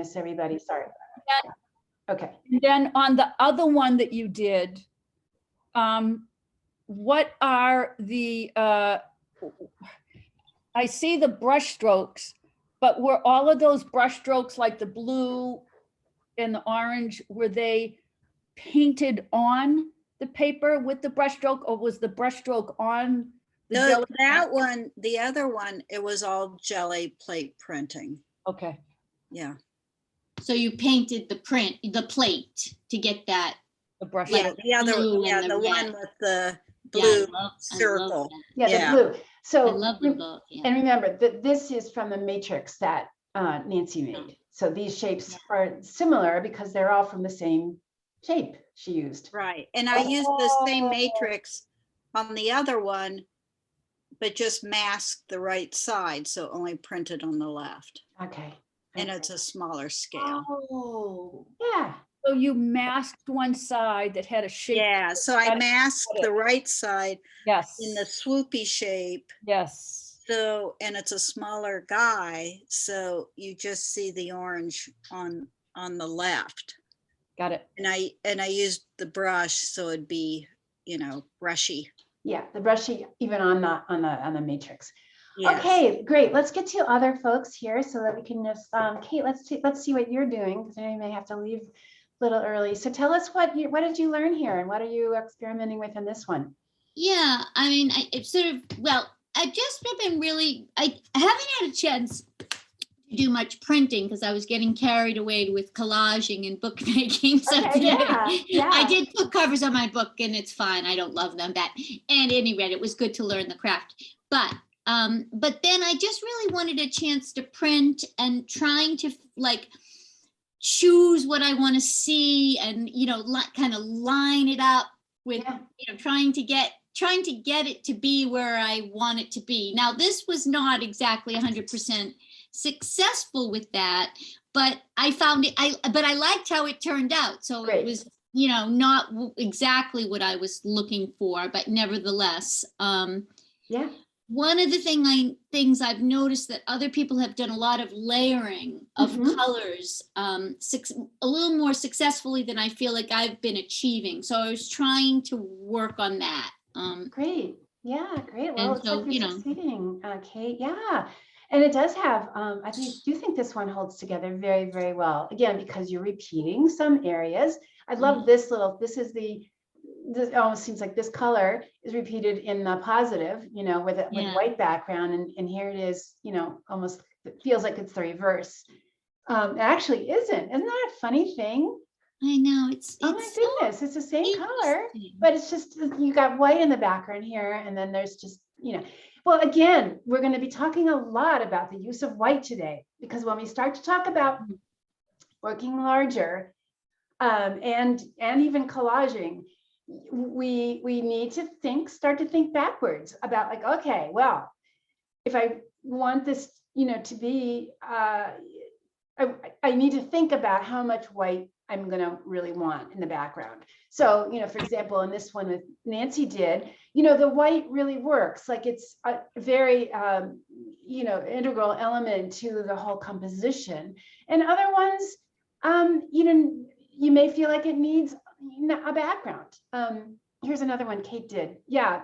Yes, everybody, sorry. Okay. And then on the other one that you did, what are the, I see the brush strokes, but were all of those brush strokes like the blue and the orange, were they painted on the paper with the brush stroke, or was the brush stroke on the jelly? That one, the other one, it was all jelly plate printing. Okay. Yeah. So you painted the plate to get that. The brush. Yeah, stroke. the other, blue yeah, and the the one red. with the Yeah, blue I love circle. that. Yeah, the Yeah. blue. So I love them both. Yeah. and remember that this is from the matrix that Nancy made. So these shapes are similar because they're all from the same shape she used. Right, and I used the same matrix on the other one, but just masked the right side, so only printed on the left. Okay. And it's a smaller scale. Oh, Yeah. so you masked one side that had a shape. Yeah, so I Got it. masked the right side Yes. in the swoopy shape. Yes. So, and it's a smaller guy, so you just see the orange on the left. Got it. And I used the brush, so it'd be, you know, brushy. Yeah, the brushy even on the matrix. Yes. Okay, great. Let's get to other folks here so that we can just Kate, let's see what you're doing, because I know you may have to leave a little early. So tell us what did you learn here, and what are you experimenting with in this one? Yeah, I mean, it's sort of, well, I've just been really, I haven't had a chance to do much printing because I was getting carried away with collaging and bookmaking. So Okay, yeah. I did put covers on my book, and it's fine. I don't love them, but at any rate, it was good to learn the craft. But then I just really wanted a chance to print, and trying to like choose what I want to see, and kind of line it up with trying to get it to be where I want it to be. Now, this was not exactly 100% successful with that, but I found it, but I liked how it turned out. So Great. It was, not exactly what I was looking for, but nevertheless, one of the things I've noticed that other people have done a lot of layering of colors, a little more successfully than I feel like I've been achieving. So I was trying to work on that. Great. Yeah, great. Well, it's so, like you're succeeding, Kate. Yeah. And it does have, I do think this one holds together very, very well. Again, because you're repeating some areas. I love this almost seems like this color is repeated in the positive, with white background. And here it is, almost it feels like it's the reverse. It actually isn't. Isn't that a funny thing? I know, it's oh my goodness, it's the same color, but it's just you got white in the background here, and then there's just well, again, we're going to be talking a lot about the use of white today, because when we start to talk about working larger and even collaging, we need to start to think backwards about, like, okay, well, if I want this to be I need to think about how much white I'm going to really want in the background. So, for example, in this one with Nancy did, the white really works. Like, it's a very, integral element to the whole composition. And other ones, you may feel like it needs a background. Here's another one Kate did. Yeah.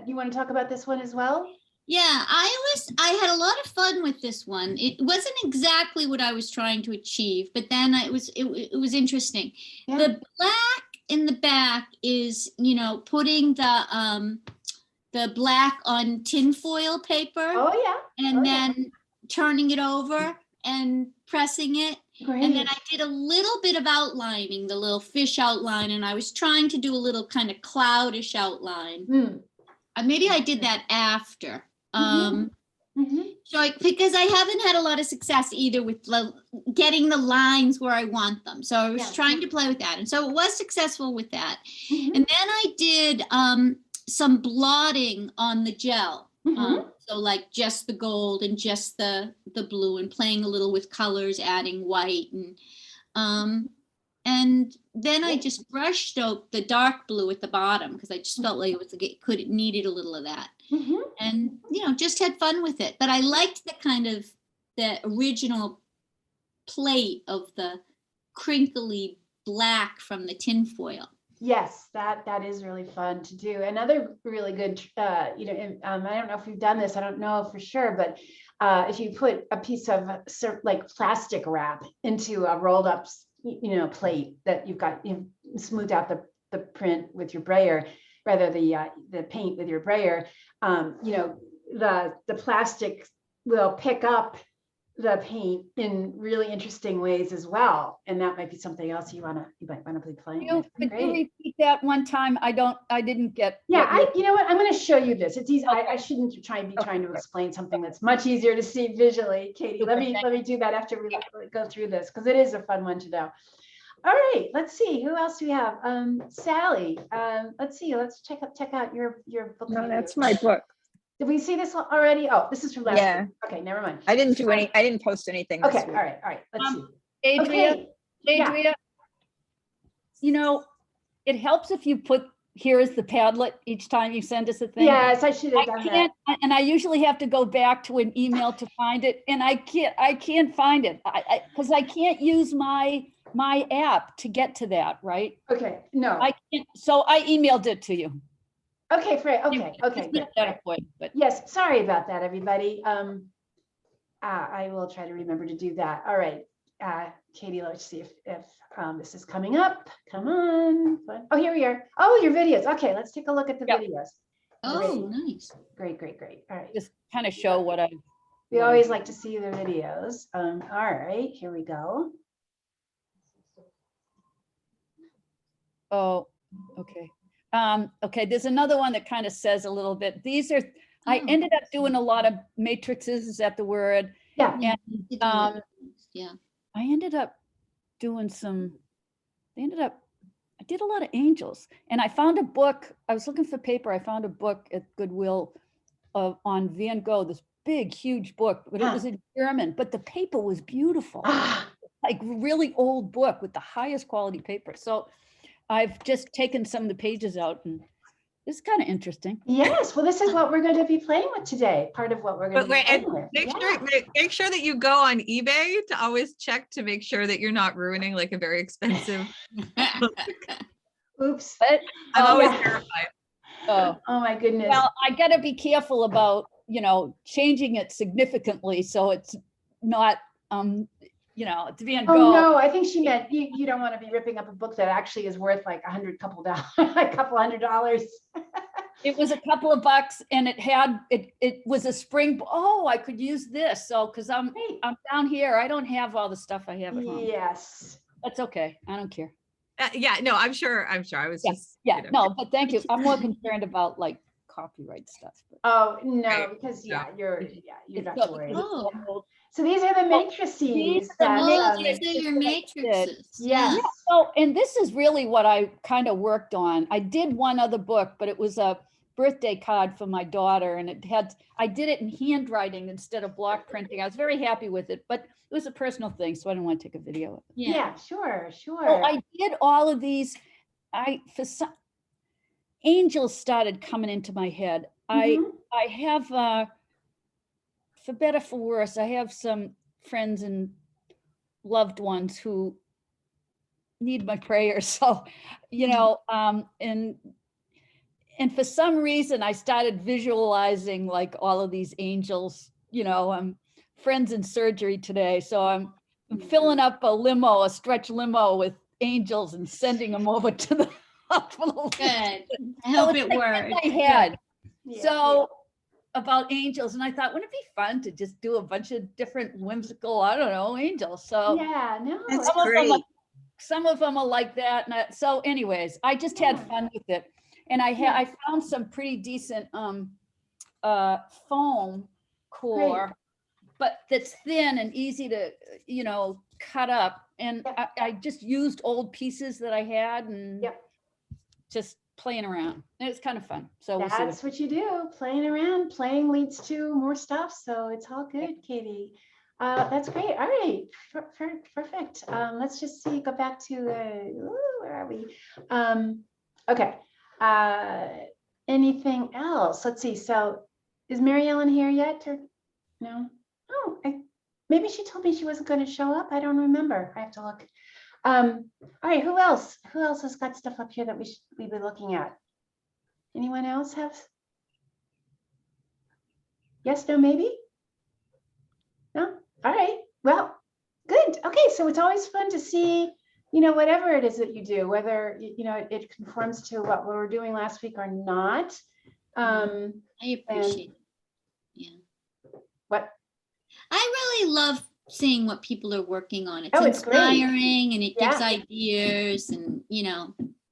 You want to talk about this one as well? Yeah, I had a lot of fun with this one. It wasn't exactly what I was trying to achieve, but then it was interesting. Yeah. The black in the back is, putting the black on tinfoil paper. Oh yeah. And then turning it over and pressing it. Great. And then I did a little bit of outlining, the little fish outline, and I was trying to do a little kind of cloudish outline. Maybe I did that after. So because I haven't had a lot of success either with getting the lines where I want them. So I was trying to play with that. And so it was successful with that. And then I did some blotting on the gel. So like just the gold and just the blue, and playing a little with colors, adding white. And then I just brush stroked the dark blue at the bottom, because I just felt like it needed a little of that. And, just had fun with it. But I liked the original plate of the crinkly black from the tin foil. Yes, that is really fun to do. Another really good, I don't know if you've done this, I don't know for sure, but if you put a piece of like plastic wrap into a rolled up, plate that you've got, smoothed out the print with your brayer, rather the paint with your brayer, the plastic will pick up the paint in really interesting ways as well. And that might be something else you might want to be playing with. Could you Great. repeat that one time? I didn't get. Yeah, what you know what? I'm going to show you this. It's easy. I shouldn't be trying to explain something that's much easier to see visually. Katie, let me do that after we go through this, because it is a fun one to know. All right, let's see. Who else do we have? Sally. Let's see. Let's check out your book. No, that's my book. Did we see this already? Oh, this is from last Yeah. week. Okay, never mind. I didn't post anything. Okay, this all week. right. Let's see. Adria, Okay. Yeah. Adria, it helps if you put, here is the Padlet each time you send us a thing. Yes, I should have I done that. can't, and I usually have to go back to an email to find it, and I can't find it. Because I can't use my app to get to that, right? Okay, no. I can't, so I emailed it to you. Okay, great. Okay, It's good, not that important, but yes, sorry about that, everybody. I will try to remember to do that. All right, Katie, let's see if this is coming up. Come on. Oh, here we are. Oh, your videos. Okay, let's take a look at the Yep. videos. Oh, nice. Great. All right. just kind of show what I. We always like to see the videos. All right, here we go. Oh, okay. Okay, there's another one that kind of says a little bit. These are, I Oh. ended up doing a lot of matrices, is that the word? Yeah. Yeah, you did um, that. Yeah. I ended up doing I did a lot of angels, and I found a book. I was looking for paper. I found a book at Goodwill on Van Gogh, this big, huge book, but it was in German, but the paper was beautiful. Ah, Like really old book with the highest quality paper. So I've just taken some of the pages out, and it's kind of interesting. yes, well, this is what we're going to be playing with today. Part of what we're going to But be wait, and playing with. make Yeah. sure make sure that you go on eBay to always check to make sure that you're not ruining like a very expensive. Oops. But, I'm Oh, always yeah. terrified. Oh my goodness. well, I got to be careful about, changing it significantly so it's not, it's Van Oh, Gogh. no, I think she meant you don't want to be ripping up a book that actually is worth like couple $100. It was a couple of bucks, and it was a spring. Oh, I could use this. So, because I'm Great. down here, I don't have all the stuff I have at home. Yes. That's okay. I don't care. Yeah, no, I'm sure. I was just Yeah, you know. no, but thank you. I'm more concerned about like copyright stuff. But Oh, no, Right. because Yeah. you it's don't have not to worry. because it's Oh. old. So these are the these matrices are the that, Oh, matrices. these are your matrices. yes. So, and this is really what I kind of worked on. I did one other book, but it was a birthday card for my daughter, and I did it in handwriting instead of block printing. I was very happy with it, but it was a personal thing, so I didn't want to take a video of it. Yeah, sure. So I did all of these. Angels started coming into my head. Mhm. I have, for better, for worse, I have some friends and loved ones who need my prayers. So, and for some reason I started visualizing like all of these angels, friends in surgery today. So I'm filling up a stretch limo with angels and sending them over to the hospital. Good. I So hope it's it like works. in my head. Yeah. So about angels, and I thought, wouldn't it be fun to just do a bunch of different whimsical, I don't know, angels? So Yeah, no. That's some of them great. some of them are like that. So anyways, I just had Yeah. fun with it. And I found some pretty decent foam core, but that's thin and easy to, cut up. And Yep. I just used old pieces that I had and Yep. just playing around. And it's kind of fun. So we'll see. That's what you do. Playing around, playing leads to more stuff. So it's all good, Katie. That's great. All right, perfect. Let's just see, go back to, where are we? Okay. Anything else? Let's see. So is Mary Ellen here yet or no? Oh, maybe she told me she wasn't going to show up. I don't remember. I have to look. All right, who else? Who else has got stuff up here that we be looking at? Anyone else have? Yes, no, maybe? No? All right. Well, good. Okay, so it's always fun to see, whatever it is that you do, whether, it conforms to what we were doing last week or not. I appreciate it. Yeah. What? I really love seeing what people are working on. It's Oh, it's great. inspiring and it gives Yeah. ideas and,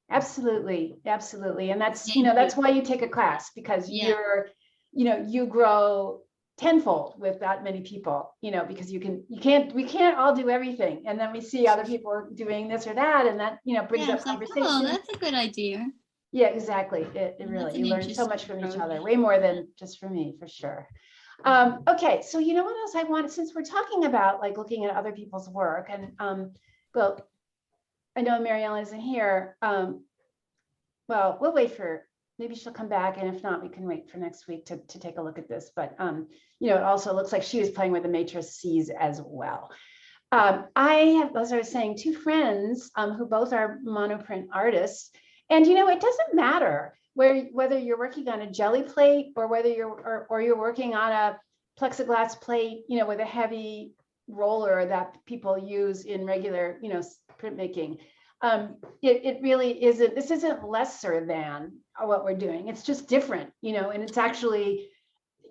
Absolutely, absolutely. And that's, Thank that's you. why you take a class, because Yeah. you grow tenfold with that many people, because we can't all do everything. And then we see other people doing this or that, and that, brings yeah, up it's like, conversation. oh, that's a good idea. Yeah, exactly. It That's really, an you learn so much interesting from each approach. other, way more than just from me, for sure. Okay, so you know what else I want, since we're talking about like looking at other people's work, and well, I know Mary Ellen isn't here. Well, we'll wait for, maybe she'll come back, and if not, we can wait for next week to take a look at this. But it also looks like she was playing with the matrices as well. I have, as I was saying, two friends who both are monoprint artists, and it doesn't matter whether you're working on a jelly plate or whether you're working on a plexiglass plate, with a heavy roller that people use in regular, printmaking. It really isn't, this isn't lesser than what we're doing. It's just different, and it's actually,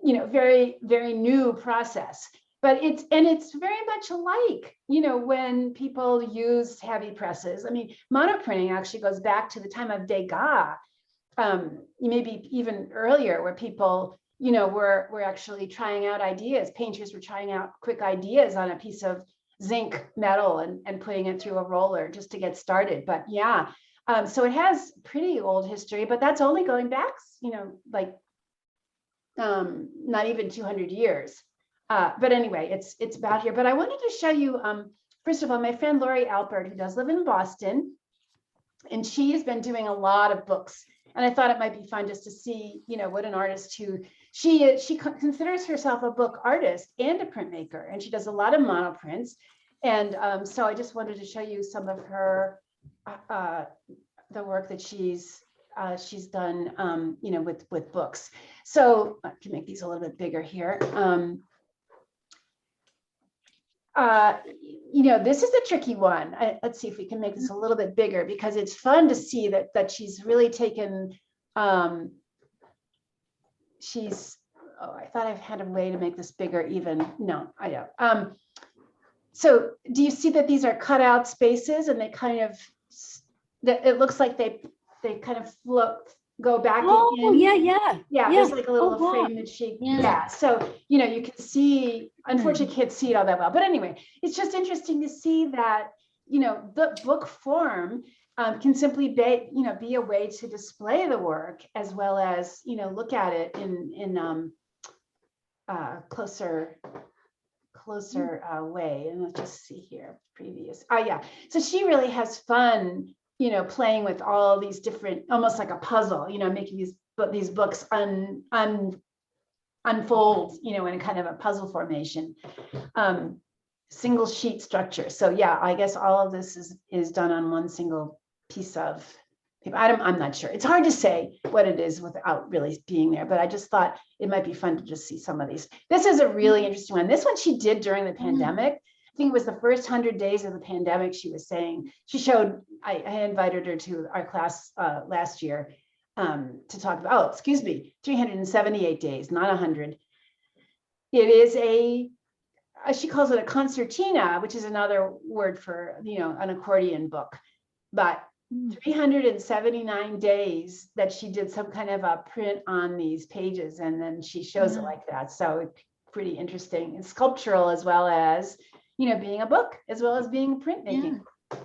very, very new process. But it's very much alike, when people use heavy presses. I mean, monoprinting actually goes back to the time of Degas, maybe even earlier, where people, were actually trying out ideas. Painters were trying out quick ideas on a piece of zinc metal and putting it through a roller just to get started. But yeah, so it has pretty old history, but that's only going back, like not even 200 years. But anyway, it's about here. But I wanted to show you, first of all, my friend Lori Alpert, who does live in Boston, and she has been doing a lot of books. And I thought it might be fun just to see, what an artist who she considers herself a book artist and a printmaker, and she does a lot of monoprints. And so I just wanted to show you some of her the work that she's done, with books. So I can make these a little bit bigger here. This is a tricky one. Let's see if we can make this a little bit bigger, because it's fun to see that she's really taken, I thought I've had a way to make this bigger even. No, I don't. So do you see that these are cut out spaces, and they kind of, that it looks like they kind of go back in. Yeah, there's like a little frame that she, so you can see, unfortunately can't see it all that well, but anyway, it's just interesting to see that the book form can simply be a way to display the work, as well as look at it in closer way. And let's just see here, previous. Yeah, so she really has fun playing with all these different, almost like a puzzle, making these books unfold, in a kind of a puzzle formation, single sheet structure. So yeah, I guess all of this is done on one single piece of paper. I'm not sure. It's hard to say what it is without really being there, but I just thought it might be fun to just see some of these. This is a really interesting one. This one she did during the pandemic. I think it was the first 100 days of the pandemic. She was saying, she showed, I invited her to our class last year to talk about, 378 days, not 100. It is she calls it a concertina, which is another word for, an accordion book. But 379 days that she did some kind of a print on these pages, and then she shows it like that. So it's pretty interesting. It's sculptural, as well as being a book, as well as being printmaking. Yeah.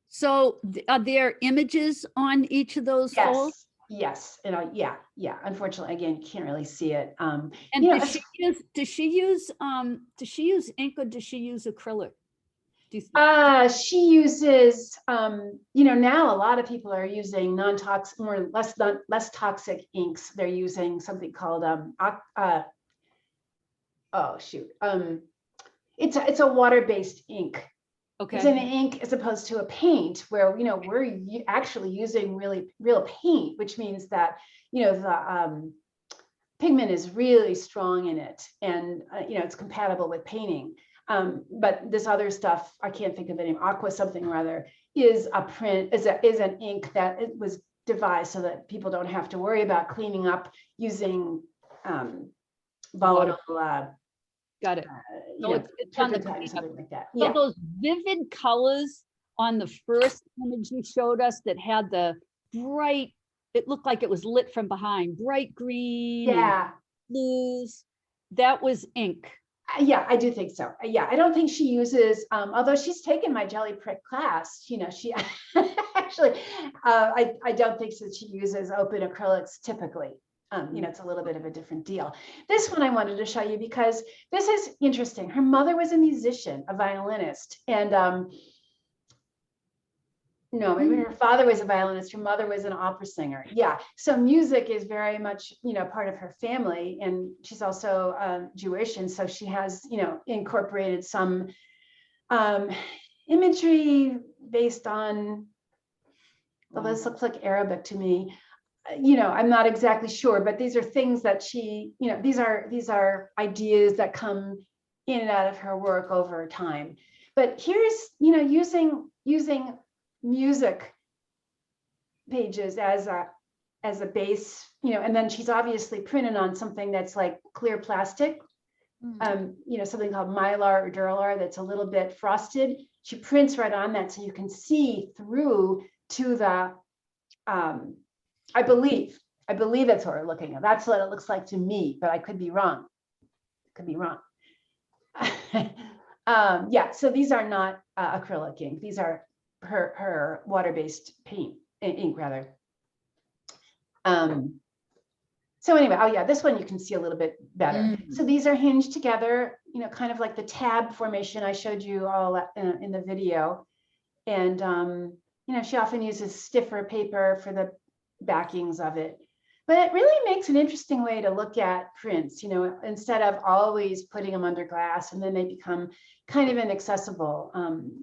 So are there images on each of those folds? Yes, yeah. Unfortunately, again, you can't really see it. And does she use ink, or does she use acrylic? She uses, now a lot of people are using non-toxic, less toxic inks. They're using something called it's a water-based ink. It's an Okay, ink as opposed to a paint where, we're actually using real paint, which means that, the pigment is really strong in it and, it's compatible with painting. But this other stuff, I can't think of the name, aqua something or other, is an ink that it was devised so that people don't have to worry about cleaning up using volatile, got it. you So know, it's on the turpentine or something like that. So Yeah. those vivid colors on the first image you showed us that had the bright, it looked like it was lit from behind, bright green and Yeah. blues, that was ink. Yeah, I do think so. Yeah, I don't think she uses, although she's taken my jelly prick class, she actually, I don't think that she uses open acrylics typically. It's a little bit of a different deal. This one I wanted to show you because this is interesting. Her mother was a musician, a violinist, and no, maybe her father was a violinist, her mother was an opera singer. Yeah, so music is very much, part of her family, and she's also Jewish, and so she has, incorporated some imagery based on, well, this looks like Arabic to me. I'm not exactly sure, but these are things that she, these are ideas that come in and out of her work over time. But here's, using music pages as a base, and then she's obviously printed on something that's like clear plastic, something called Mylar or Duralar that's a little bit frosted. She prints right on that so you can see through to the, I believe that's what we're looking at. That's what it looks like to me, but I could be wrong. Yeah, so these are not acrylic ink. These are her water-based ink rather. So anyway, oh yeah, this one you can see a little bit better. So these are hinged together, kind of like the tab formation I showed you all in the video. And, she often uses stiffer paper for the backings of it. But it really makes an interesting way to look at prints, instead of always putting them under glass and then they become kind of inaccessible.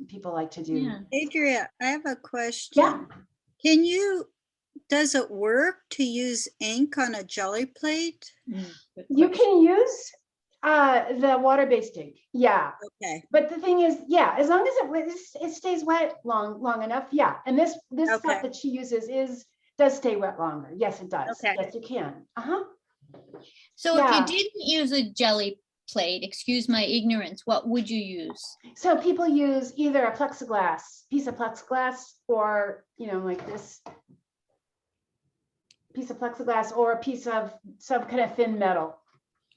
People like to do. Yeah. Adria, I have a question. Yeah. Does it work to use ink on a jelly plate? You can use the water-based ink. Yeah. Okay. But the thing is, yeah, as long as it stays wet long enough. Yeah. And this stuff Okay. that she uses does stay wet longer. Yes, it does. Okay. Yes, you can. Uh-huh. So if Yeah. you didn't use a jelly plate, excuse my ignorance, what would you use? So people use either a piece of plexiglass, or, like this piece of plexiglass, or a piece of some kind of thin metal,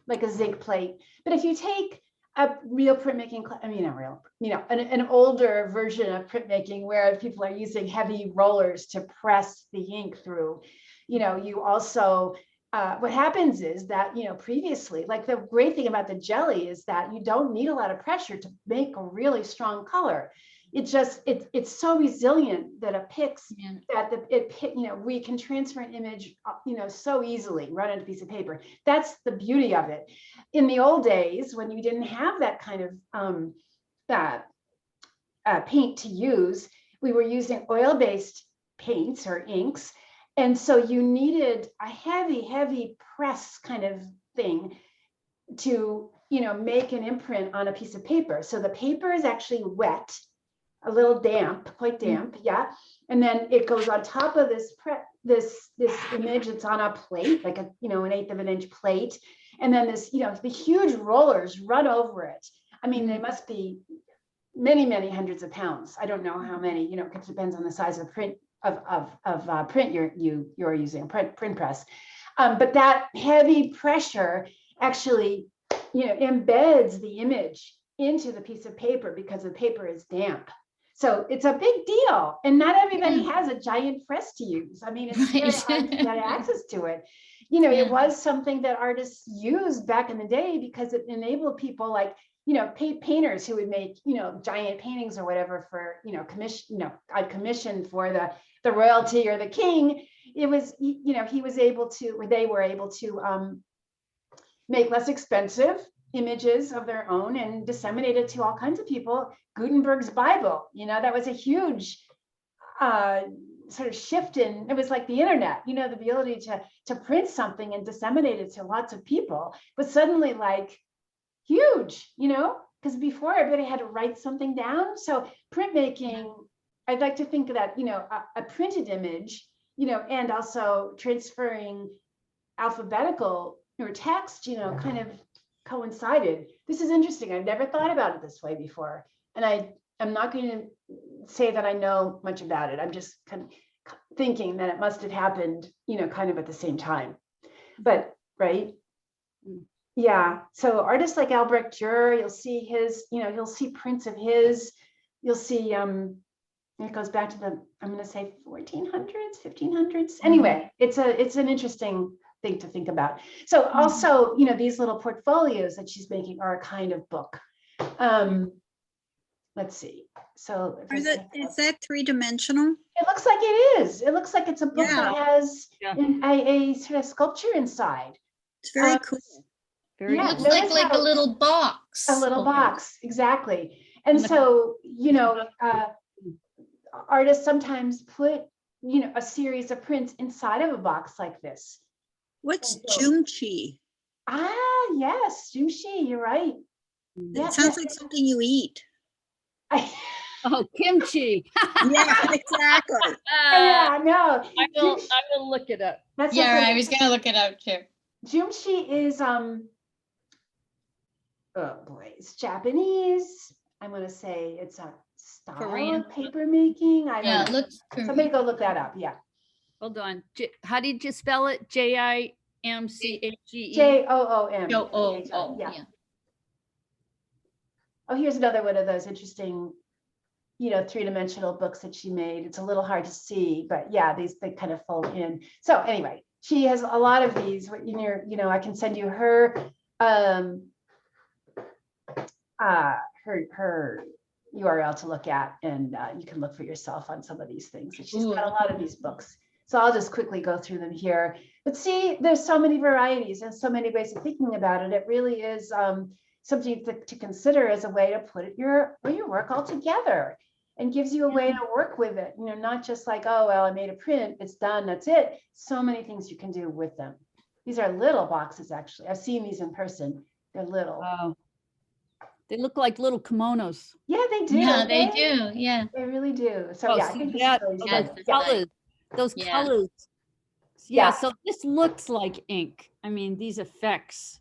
like a zinc plate. But if you take a real printmaking, an older version of printmaking where people are using heavy rollers to press the ink through, you also, what happens is that, previously, like the great thing about the jelly is that you don't need a lot of pressure to make a really strong color. It's so resilient that it picks, we can transfer an image, so easily right on a piece of paper. That's the beauty of it. In the old days, when you didn't have that kind of paint to use, we were using oil-based paints or inks. And so you needed a heavy press kind of thing to, make an imprint on a piece of paper. So the paper is actually wet, a little damp, quite damp, yeah. And then it goes on top of this image. It's on a plate, like an 1/8 of an inch plate. And then the huge rollers run over it. I mean, they must be many hundreds of pounds. I don't know how many, it depends on the size of print print you're using, print press. But that heavy pressure actually, embeds the image into the piece of paper because the paper is damp. So it's a big deal, and not everybody has a giant press to use. I mean, it's very hard to get access to it. It was something that artists used back in the day because it enabled people like, painters who would make, giant paintings or whatever for, commission, I'd commission for the royalty or the king. It was, he was able to, or they were able to make less expensive images of their own and disseminated to all kinds of people. Gutenberg's Bible, that was a huge sort of shift in, it was like the internet, the ability to print something and disseminate it to lots of people was suddenly like huge, because before everybody had to write something down. So printmaking, I'd like to think of that, a printed image, and also transferring alphabetical or text, kind of coincided. This is interesting. I've never thought about it this way before. And I'm not going to say that I know much about it. I'm just kind of thinking that it must have happened, kind of at the same time. But, right? Yeah. So artists like Albrecht Dürer, you'll see his, you'll see prints of his, you'll see, it goes back to the, I'm going to say 1400s, 1500s. Anyway, it's an interesting thing to think about. So also, these little portfolios that she's making are a kind of book. Let's see. So Is that three-dimensional? it looks like it is. It looks like it's a book that has Yeah. a sort of sculpture inside. It's very cool. Very Yeah, cool. Looks like notice a how- little box. A little over. box, exactly. And And the- so, artists sometimes put, a series of prints inside of a box like this. What's so- Jumchi? Yes, sushi, you're right. Yeah, It sounds like something you eat. Oh, kimchi. Yeah, exactly. Yeah, no. I will look it up. That's Yeah, okay. I was gonna look it up too. Jumshi is oh boy, it's Japanese. I'm gonna say it's a style Korean. of paper making. I Yeah, don't it know. looks. Somebody go look that up. Yeah. Hold on. How did you spell it? Jimchae? Joom. Oh, Yeah. yeah. Oh, here's another one of those interesting, three-dimensional books that she made. It's a little hard to see, but yeah, they kind of fold in. So anyway, she has a lot of these. I can send you her her URL to look at, and you can look for yourself on some of these things. And she's got a lot of these books. So I'll just quickly go through them here. But see, there's so many varieties and so many ways of thinking about it. It really is something to consider as a way to put your work all together, and gives you a way to work with it. Not just like, oh, well, I made a print, it's done, that's it. So many things you can do with them. These are little boxes, actually. I've seen these in person. They're little. Wow. They look like little kimonos. Yeah, they do. Yeah, don't they do. Yeah. They really do. So Oh, yeah, I see think this that? is really Oh, Yeah. good. those Yeah. colors. Those Yeah. colors. Yeah. Yeah, so this looks like ink. I mean, these effects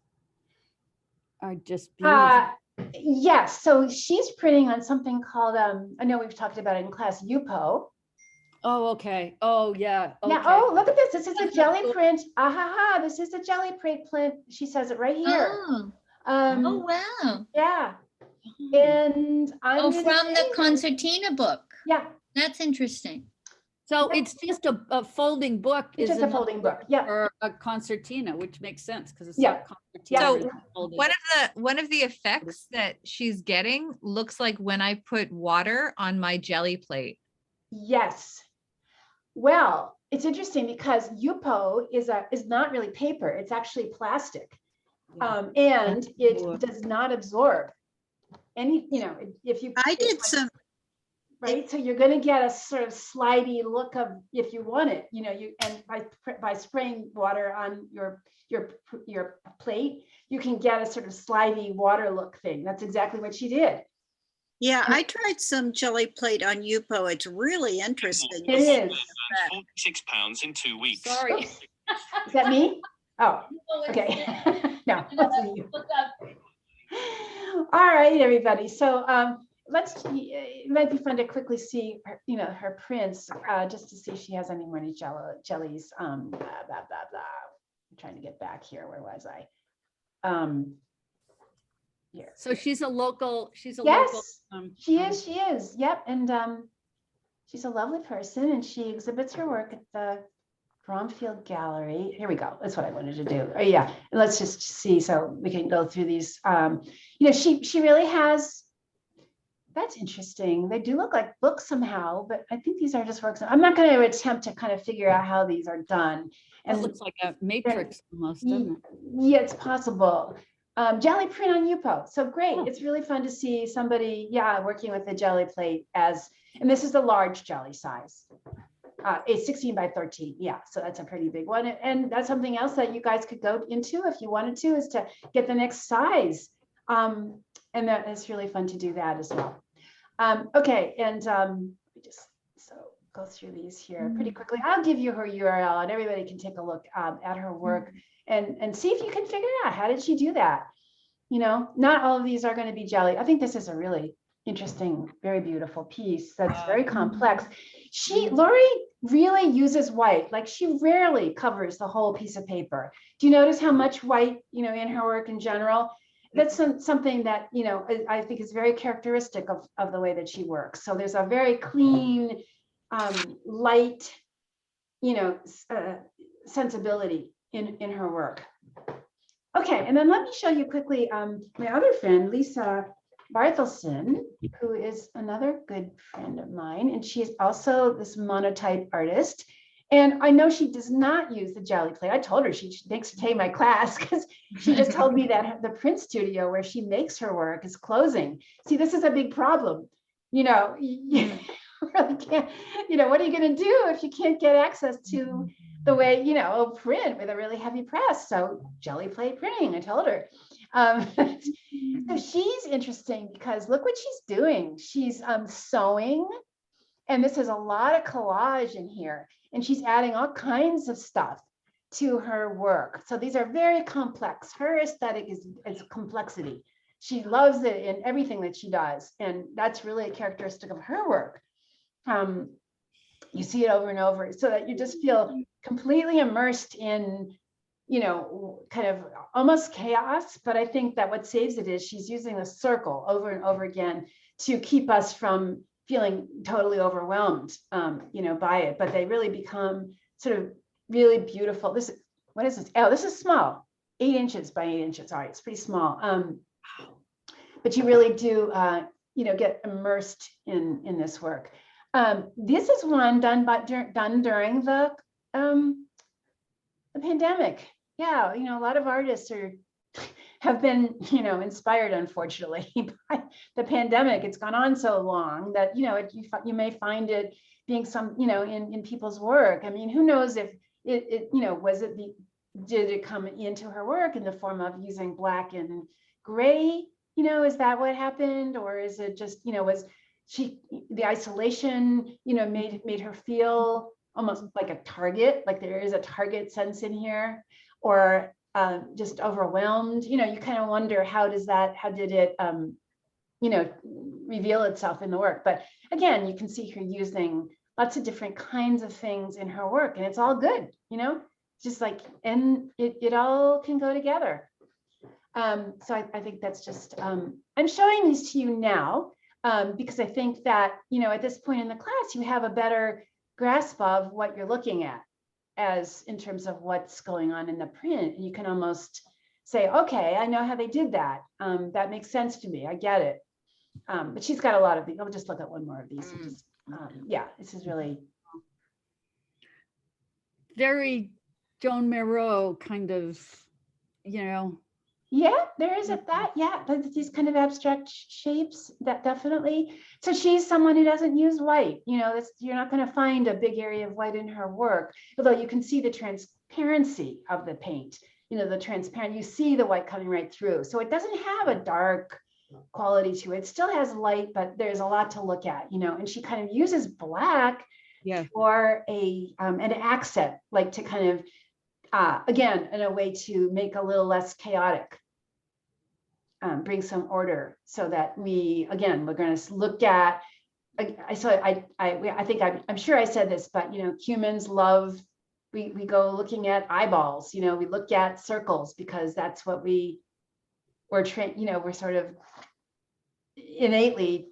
are just beautiful. Yes, so she's printing on something called, I know we've talked about it in class, Yupo. Oh, okay. Oh, yeah. Yeah, Okay. oh, look at this. This is a That's jelly cool. print. This is a jelly print. She says it right here. Oh, Um, wow. yeah. And I'm Oh, gonna from the say- concertina book. Yeah, That's interesting. So it's just a folding book. it's just a isn't it? folding book. Yeah, Or a concertina, which makes sense because it's Yeah. a concertina. So is folded. One of the effects that she's getting looks like when I put water on my jelly plate. yes. Well, it's interesting because Yupo is not really paper. It's actually plastic. And Cool. it does not absorb any, if you. I did some, Right, so you're going to get a sort of slidey look of, if you want it, and by spraying water on your plate, you can get a sort of slidey water look thing. That's exactly what she did. yeah, I tried some jelly plate on Yupo. It's really interesting. It is. £46 in 2 weeks. Sorry. Oops. Is that me? Oh, okay. No. that's you. All right, everybody. So it might be fun to quickly see her prints, just to see if she has any more jellies. Blah, blah, blah, blah. I'm trying to get back here. Where was I? Here. So she's a local, Yes, she is. Yep. And she's a lovely person, and she exhibits her work at the Bromfield Gallery. Here we go. That's what I wanted to do. Oh yeah. And let's just see, so we can go through these. She really has. That's interesting. They do look like books somehow, but I think these are just works. I'm not going to attempt to kind of figure out how these are done. It looks like a matrix almost, doesn't it? Yeah, it's possible. Jelly print on Yupo. So great. It's really fun to see somebody, working with the jelly plate and this is the large jelly size. It's 16 by 13. Yeah, so that's a pretty big one. And that's something else that you guys could go into if you wanted to, is to get the next size. And that is really fun to do that as well. Okay, and we just go through these here pretty quickly. I'll give you her URL and everybody can take a look at her work and see if you can figure out how did she do that. You know, not all of these are going to be jelly. I think this is a really interesting, very beautiful piece that's very complex. Lori really uses white, like she rarely covers the whole piece of paper. Do you notice how much white, in her work in general? That's something that, I think is very characteristic of the way that she works. So there's a very clean, light, sensibility in her work. Okay, and then let me show you quickly my other friend, Lisa Barthelson, who is another good friend of mine, and she is also this monotype artist. And I know she does not use the jelly plate. I told her she needs to take my class because she just told me that the print studio where she makes her work is closing. See, this is a big problem. You really can't, what are you going to do if you can't get access to the way, print with a really heavy press? So jelly plate printing, I told her. So she's interesting because look what she's doing. She's sewing, and this has a lot of collage in here, and she's adding all kinds of stuff to her work. So these are very complex. Her aesthetic is complexity. She loves it in everything that she does, and that's really a characteristic of her work. You see it over and over so that you just feel completely immersed in, kind of almost chaos. But I think that what saves it is she's using a circle over and over again to keep us from feeling totally overwhelmed, by it. But they really become sort of really beautiful. What is this? Oh, this is small, 8 inches by 8 inches. All right, it's pretty small. But you really do, get immersed in this work. This is one done during the pandemic. Yeah, a lot of artists have been, inspired, unfortunately, by the pandemic. It's gone on so long that, you may find it being some, in people's work. I mean, who knows if it did it come into her work in the form of using black and gray? Is that what happened? Or is it just, was the isolation, made her feel almost like a target, like there is a target sense in here, or just overwhelmed? You kind of wonder how did it, reveal itself in the work? But again, you can see her using lots of different kinds of things in her work, and it's all good, just like, and it all can go together. So I think that's just, I'm showing these to you now because I think that, at this point in the class, you have a better grasp of what you're looking at as in terms of what's going on in the print. And you can almost say, okay, I know how they did that. That makes sense to me. I get it. But she's got a lot of these. I'll just look at one more of these. This is really very Joan Miro kind of, Yeah, there is these kind of abstract shapes, that definitely. So she's someone who doesn't use white. You're not going to find a big area of white in her work, although you can see the transparency of the paint. The transparent, you see the white coming right through. So it doesn't have a dark quality to it. It still has light, but there's a lot to look at, and she kind of uses black for an accent, like to kind of, again, in a way to make a little less chaotic, bring some order, so that we're going to look at, I'm sure I said this, but, humans love, we go looking at eyeballs, we look at circles because that's what we're trained, we're sort of innately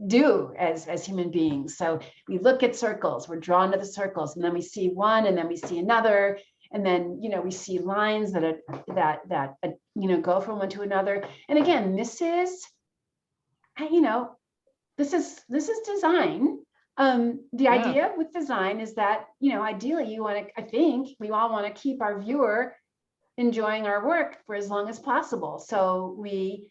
do as human beings. So we look at circles, we're drawn to the circles, and then we see one, and then we see another, and then we see lines that go from one to another. And again, this is design. The idea with design is that ideally I think we all want to keep our viewer enjoying our work for as long as possible. So we,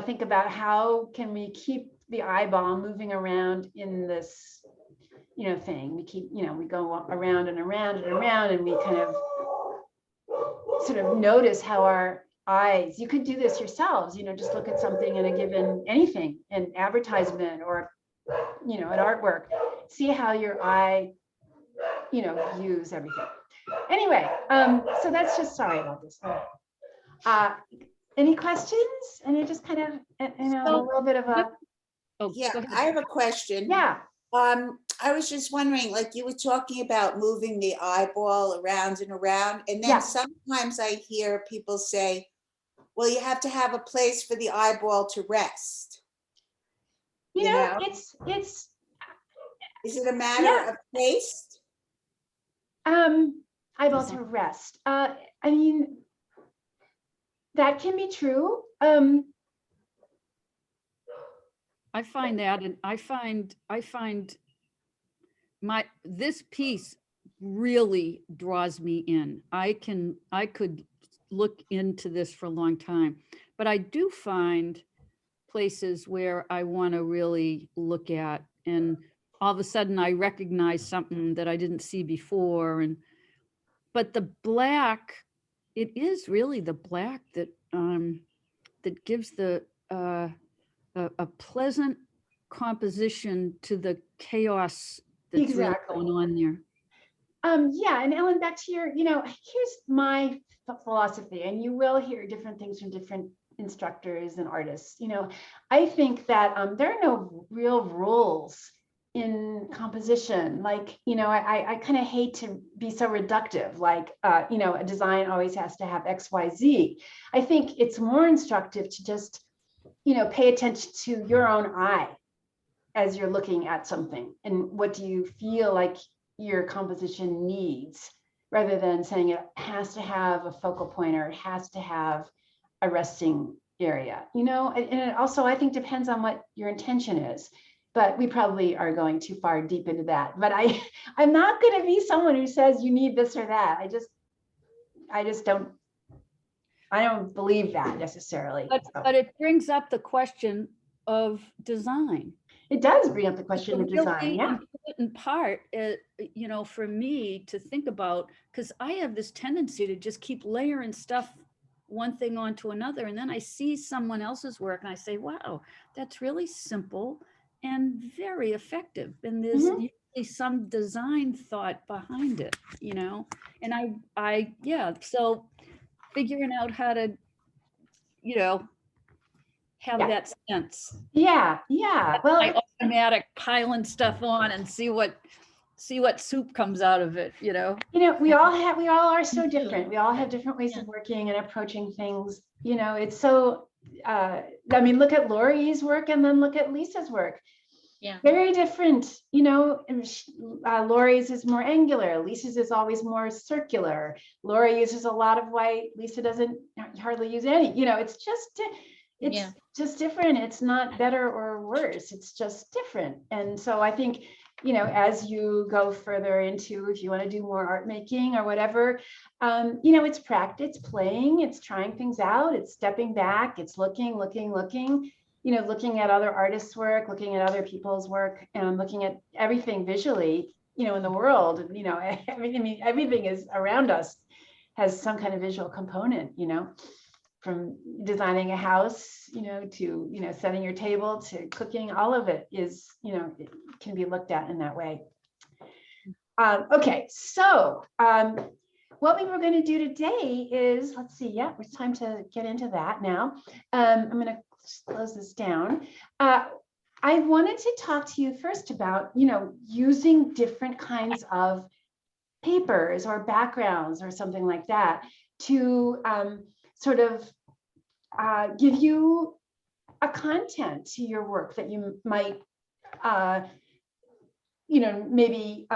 think about how can we keep the eyeball moving around in this, thing. We keep, we go around and around and around, and we kind of sort of notice how our eyes, you could do this yourselves, just look at something in a given, anything, an advertisement or, an artwork, see how your eye, views everything. Anyway, so that's just, sorry about this. Any questions? And you just kind of, a little bit of a, Oh, Yeah, go ahead. I have a question. yeah. I was just wondering, like you were talking about moving the eyeball around and around, and then Yeah. sometimes I hear people say, well, you have to have a place for the eyeball to rest. You You know, know? it's Is it a matter Yeah. of taste? eyeball to rest. I mean, that can be true. I find that, and I find this piece really draws me in. I could look into this for a long time, but I do find places where I want to really look at, and all of a sudden I recognize something that I didn't see before. But the black, it is really the black that that gives a pleasant composition to the chaos that's Exactly. really going on there. Yeah, and Ellen, back to your, here's my philosophy, and you will hear different things from different instructors and artists. I think that there are no real rules in composition. Like, I kind of hate to be so reductive, like, a design always has to have X, Y, Z. I think it's more instructive to just, pay attention to your own eye as you're looking at something, and what do you feel like your composition needs, rather than saying it has to have a focal point or it has to have a resting area, and it also, I think, depends on what your intention is. But we probably are going too far deep into that. But I'm not going to be someone who says you need this or that. I just don't. I don't believe that necessarily. But it brings up the question of design. It does bring up the question of It's a design. really Yeah. important part, for me to think about, because I have this tendency to just keep layering stuff, one thing onto another, and then I see someone else's work and I say, wow, that's really simple and very effective, and there's Mhm. usually some design thought behind it, and so figuring out how to have Yeah. that sense. Yeah. Well, My automatic piling stuff on and see what soup comes out of it, we all are so different. We all have different ways Yeah. of working and approaching things. It's so, look at Lori's work and then look at Lisa's work. Yeah. Very different, and Lori's is more angular. Lisa's is always more circular. Lori uses a lot of white. Lisa doesn't hardly use any, it's just, Yeah. just different. It's not better or worse. It's just different. And so I think, as you go further into, if you want to do more art making or whatever, it's practice, it's playing, it's trying things out, it's stepping back, it's looking, looking at other artists' work, looking at other people's work, and looking at everything visually, in the world. Everything is around us has some kind of visual component, from designing a house, to, setting your table, to cooking, all of it is, it can be looked at in that way. Okay, so what we were going to do today is, let's see, yeah, it's time to get into that now. I'm going to close this down. I wanted to talk to you first about, using different kinds of papers or backgrounds or something like that to sort of give you a content to your work that you might, maybe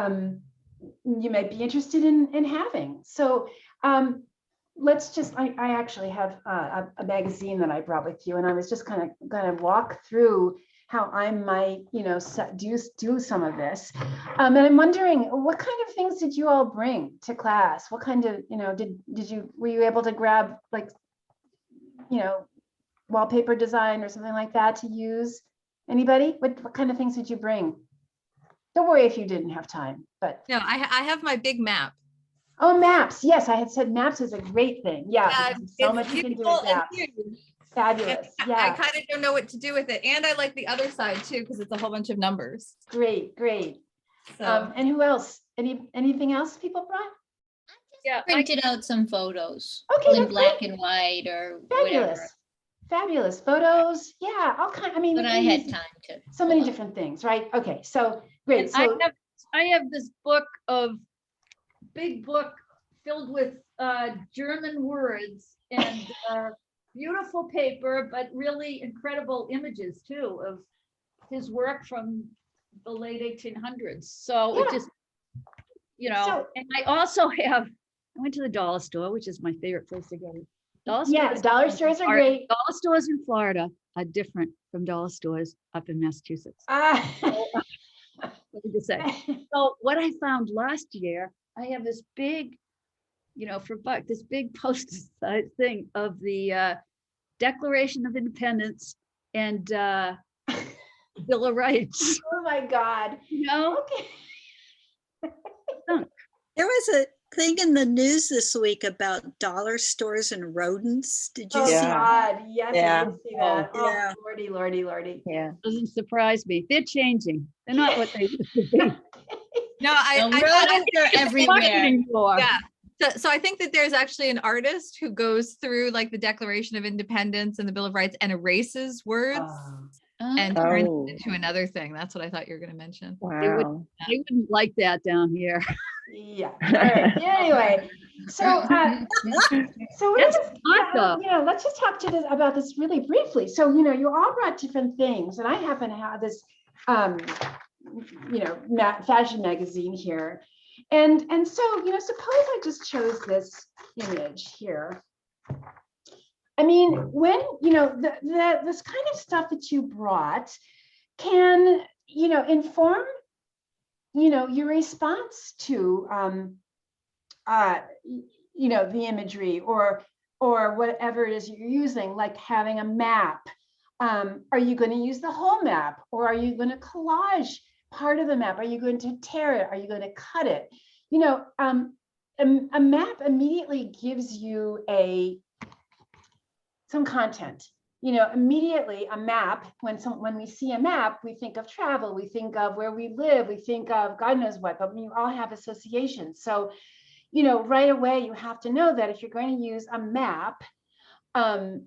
you might be interested in having. So let's just, I actually have a magazine that I brought with you, and I was just kind of going to walk through how I might, do some of this. And I'm wondering, what kind of things did you all bring to class? What kind of, were you able to grab like, wallpaper design or something like that to use? Anybody? What kind of things did you bring? Don't worry if you didn't have time, but. No, I have my big map. Oh, maps. Yes, I had said maps is a great thing. Yeah. Yeah, because there's so much it's you can do beautiful with and maps. huge. Fabulous. I Yeah. kind of don't know what to do with it. And I like the other side too, because it's a whole bunch of numbers. Great, great. So And who else? Anything else people brought? Yeah, Printed out some photos Okay, in that's black great. and white or Fabulous. whatever, Fabulous. Photos. Yeah, all kind. I mean, but we I can had use time to. so many pull up. different things, right? Okay, so great. And So I have this book of big book filled with German words and beautiful paper, but really incredible images too of his work from the late 1800s. So Yeah. it just, So- and I also have, I went to the dollar store, which is my favorite place to go. yeah, dollar stores are great. Dollar stores in Florida are different from dollar stores up in Massachusetts. Let me just say. So what I found last year, I have this big, for buck, this big poster size thing of the Declaration of Independence and Bill of Rights. Oh my God. Okay. There was a thing in the news this week about dollar stores and rodents. Did you Oh see? Yeah. God. Yes, I Yeah. did see that. Oh, Yeah. Lordy, Lordy, Lordy. Yeah. Doesn't surprise me. They're changing. They're not what they used to be. no, The I rodents are Not everywhere. anymore. yeah. So I think that there's actually an artist who goes through like the Declaration of Independence and the Bill of Rights and erases words and turns Oh. it into another thing. That's what I thought you were going to mention. Wow. They wouldn't like that down here. Yeah. All right. Anyway, so we're That's just, hot, though. let's just talk about this really briefly. So, you all brought different things, and I happen to have this, fashion magazine here, and so, suppose I just chose this image here. I mean, when this kind of stuff that you brought can, inform your response to the imagery or whatever it is you're using, like having a map. Are you going to use the whole map, or are you going to collage part of the map? Are you going to tear it? Are you going to cut it? A map immediately gives you some content. Immediately a map, when we see a map, we think of travel, we think of where we live, we think of God knows what, but you all have associations. So, right away you have to know that if you're going to use a map, there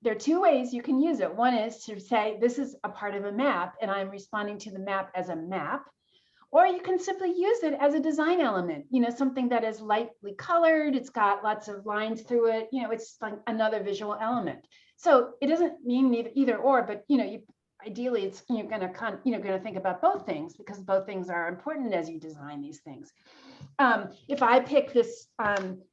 are two ways you can use it. One is to say, this is a part of a map and I'm responding to the map as a map. Or you can simply use it as a design element, something that is lightly colored, it's got lots of lines through it, it's like another visual element. So it doesn't mean either or, but ideally you're going to think about both things, because both things are important as you design these things. If I pick this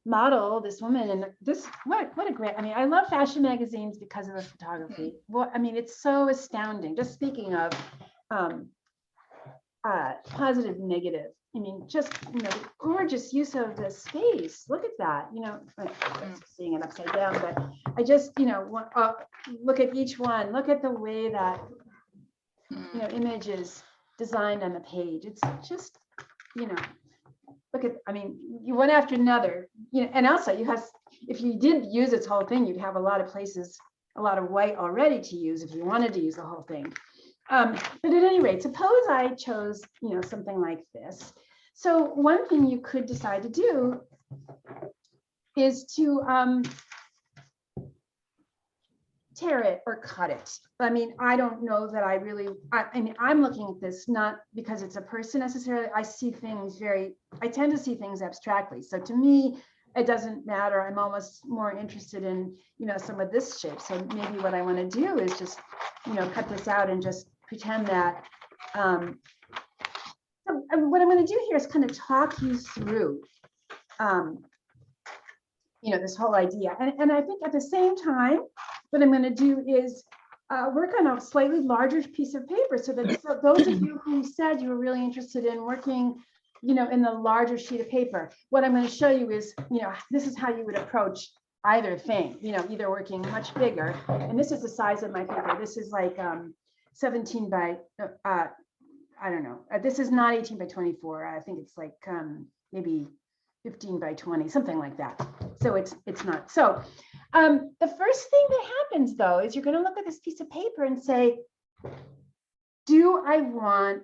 model, this woman, and this, what a great, I love fashion magazines because of the photography. Well, it's so astounding. Just speaking of positive, negative. Just, the gorgeous use of the space. Look at that, I'm seeing it upside down, but I just, look at each one. Look at the way that, image is designed on the page. It's just, look at, you one after another, and also if you did use its whole thing, you'd have a lot of places, a lot of white already to use if you wanted to use the whole thing. But at any rate, suppose I chose, something like this. So one thing you could decide to do is to tear it or cut it. I don't know that I'm looking at this not because it's a person necessarily. I tend to see things abstractly. So to me, it doesn't matter. I'm almost more interested in, some of this shape. So maybe what I want to do is just, cut this out and just pretend that. What I'm going to do here is kind of talk you through, this whole idea. And I think at the same time, what I'm going to do is work on a slightly larger piece of paper so that those of you who said you were really interested in working, you know, in the larger sheet of paper, what I'm going to show you is, you know, this is how you would approach either thing, you know, either working much bigger. And this is the size of my paper. This is like 17 by, I don't know. This is not 18 by 24. I think it's like maybe 15 by 20, something like that. So it's not. So the first thing that happens though, is you're going to look at this piece of paper and say, do I want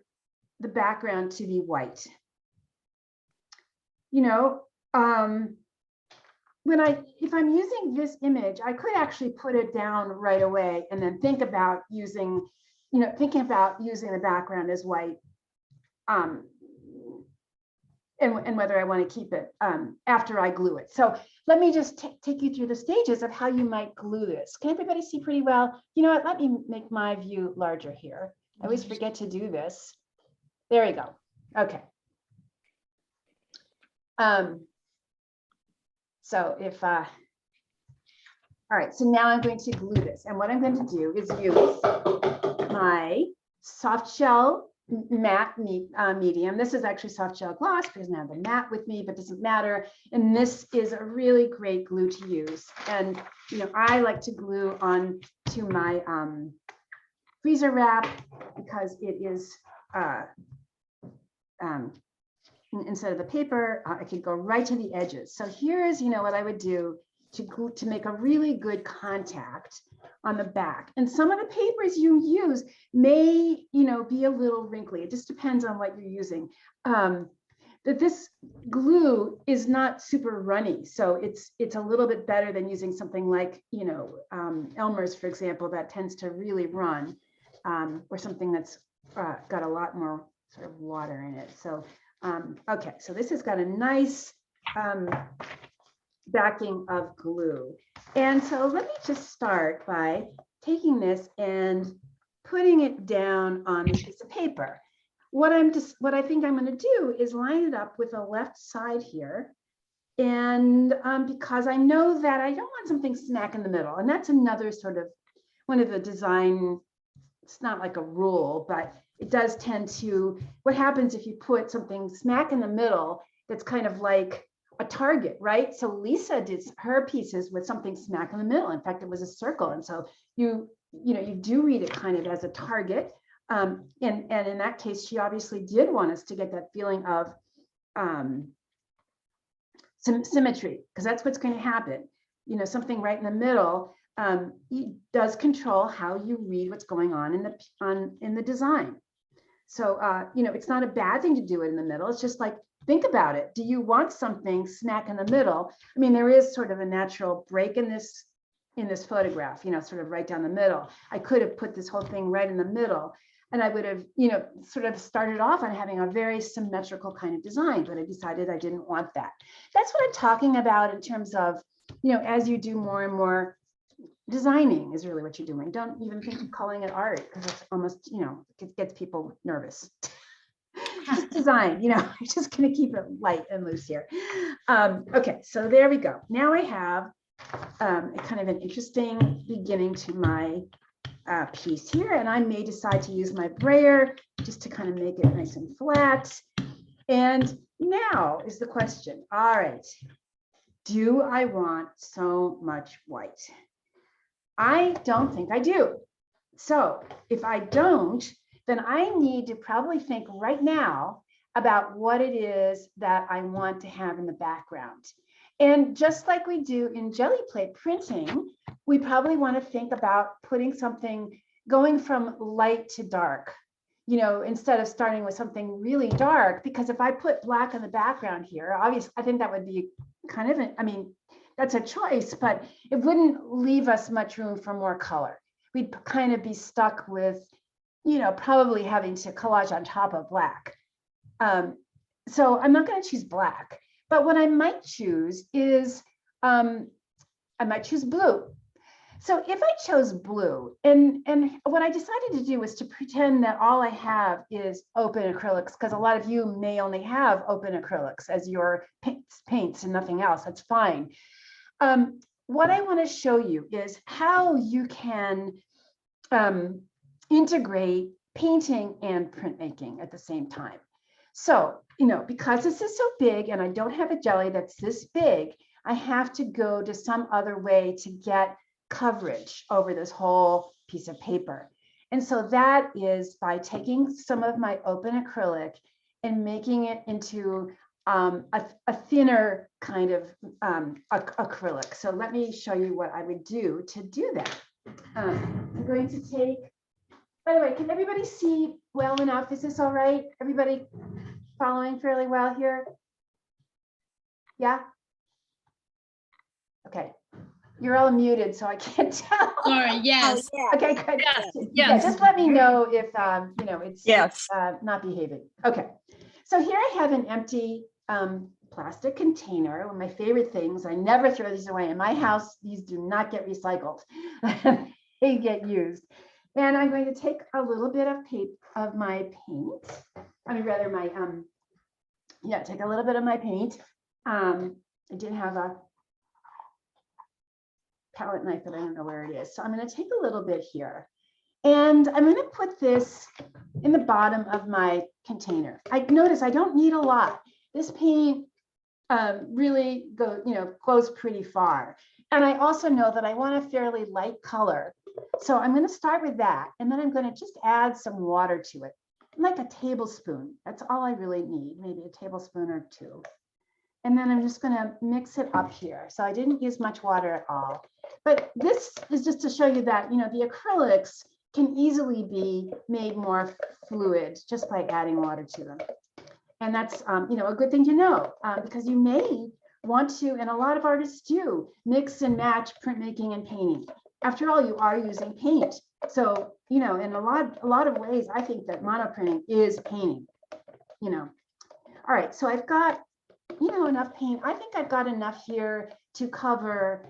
the background to be white? You know, if I'm using this image, I could actually put it down right away and then think about using, you know, thinking about using the background as white, and whether I want to keep it after I glue it. So let me just take you through the stages of how you might glue this. Can everybody see pretty well? You know what, let me make my view larger here. I always forget to do this. There we go. Okay. So if, all right, so now I'm going to glue this. And what I'm going to do is use my soft shell matte medium. This is actually soft shell gloss because I have the matte with me, but doesn't matter. And this is a really great glue to use. And, you know, I like to glue on to my freezer wrap because it is, instead of the paper, I could go right to the edges. So here's, you know, what I would do to make a really good contact on the back. And some of the papers you use may, you know, be a little wrinkly. It just depends on what you're using. That this glue is not super runny, so it's a little bit better than using something like, you know, Elmer's, for example, that tends to really run, or something that's got a lot more sort of water in it. So okay, so this has got a nice backing of glue. And so let me just start by taking this and putting it down on this piece of paper. What I think I'm going to do is line it up with the left side here. And because I know that I don't want something smack in the middle. And that's another sort of one of the design, it's not like a rule, but it does tend to, what happens if you put something smack in the middle, that's kind of like a target, right? So Lisa did her pieces with something smack in the middle. In fact, it was a circle. And so you do read it kind of as a target. And in that case, she obviously did want us to get that feeling of some symmetry, because that's what's going to happen. You know, something right in the middle does control how you read what's going on in the design. So, you know, it's not a bad thing to do it in the middle. It's just like, think about it. Do you want something smack in the middle? I mean, there is sort of a natural break in this photograph, you know, sort of right down the middle. I could have put this whole thing right in the middle, and I would have, you know, sort of started off on having a very symmetrical kind of design, but I decided I didn't want that. That's what I'm talking about in terms of, you know, as you do more and more designing is really what you're doing. Don't even think of calling it art, because it's almost, you know, it gets people nervous. Just design, you know, I'm just going to keep it light and loose here. Okay, so there we go. Now I have a kind of an interesting beginning to my piece here, and I may decide to use my brayer just to kind of make it nice and flat. And now is the question, all right, do I want so much white? I don't think I do. So if I don't, then I need to probably think right now about what it is that I want to have in the background. And just like we do in Gelli plate printing, we probably want to think about putting something, going from light to dark, you know, instead of starting with something really dark, because if I put black in the background here, obviously, I think that would be kind of, I mean, that's a choice, but it wouldn't leave us much room for more color. We'd kind of be stuck with, you know, probably having to collage on top of black. So I'm not going to choose black, but what I might choose is, I might choose blue. So if I chose blue, and what I decided to do was to pretend that all I have is open acrylics, because a lot of you may only have open acrylics as your paints and nothing else. That's fine. What I want to show you is how you can integrate painting and printmaking at the same time. So, because this is so big and I don't have a jelly that's this big, I have to go to some other way to get coverage over this whole piece of paper. And so that is by taking some of my open acrylic and making it into a thinner kind of acrylic. So let me show you what I would do to do that. I'm going to take, by the way, can everybody see well enough? Is this all right? Everybody following fairly well here? Yeah? Okay. You're all muted, so I can't tell. Sorry, yes. Oh, yeah. Okay, good. Yes, Yeah, yes. just let me know if, it's Yes. not behaving. Okay. So here I have an empty plastic container. One of my favorite things. I never throw these away. In my house, these do not get recycled. They get used. And I'm going to take a little bit of my paint. I mean, rather my, take a little bit of my paint. I did have a palette knife, but I don't know where it is. So I'm going to take a little bit here. And I'm going to put this in the bottom of my container. I notice I don't need a lot. This paint really goes pretty far. And I also know that I want a fairly light color. So I'm going to start with that. And then I'm going to just add some water to it, like a tablespoon. That's all I really need, maybe a tablespoon or two. And then I'm just going to mix it up here. So I didn't use much water at all. But this is just to show you that, the acrylics can easily be made more fluid just by adding water to them. And that's, a good thing to know because you may want to, and a lot of artists do, mix and match printmaking and painting. After all, you are using paint. So, in a lot of ways, I think that monoprinting is painting, All right, so I've got, enough paint. I think I've got enough here to cover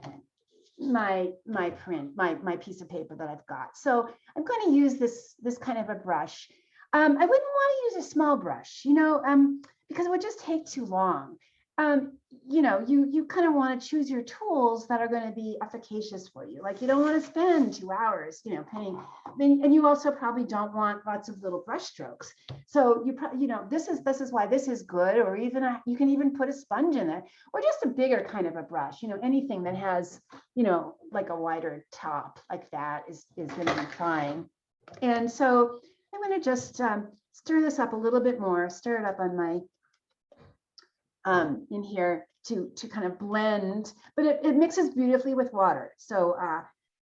my print, my piece of paper that I've got. So I'm going to use this kind of a brush. I wouldn't want to use a small brush, because it would just take too long. You kind of want to choose your tools that are going to be efficacious for you. Like you don't want to spend 2 hours, painting. And you also probably don't want lots of little brush strokes. So this is why this is good. Or even you can even put a sponge in it, or just a bigger kind of a brush. Anything that has like a wider top like that is going to be fine. And so I'm going to just stir this up a little bit more. Stir it up on my in here to kind of blend, but it mixes beautifully with water. So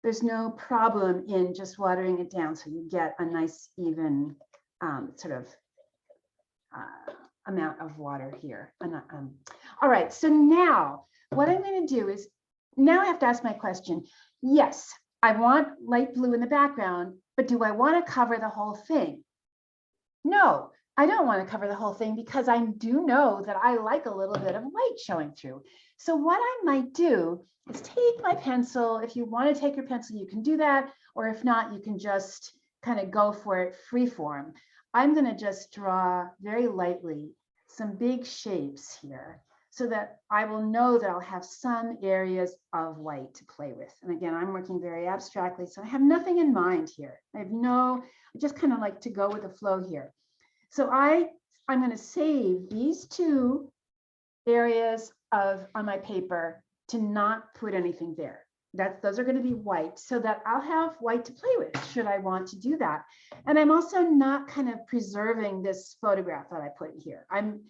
there's no problem in just watering it down so you get a nice even sort of amount of water here. All right, so now what I'm going to do is, now I have to ask my question. Yes, I want light blue in the background, but do I want to cover the whole thing? No, I don't want to cover the whole thing because I do know that I like a little bit of white showing through. So what I might do is take my pencil. If you want to take your pencil, you can do that. Or if not, you can just kind of go for it free form. I'm going to just draw very lightly some big shapes here so that I will know that I'll have some areas of white to play with. And again, I'm working very abstractly, so I have nothing in mind here. I just kind of like to go with the flow here. So I'm going to save these 2 areas on my paper to not put anything there. Those are going to be white so that I'll have white to play with should I want to do that. And I'm also not kind of preserving this photograph that I put here. I'm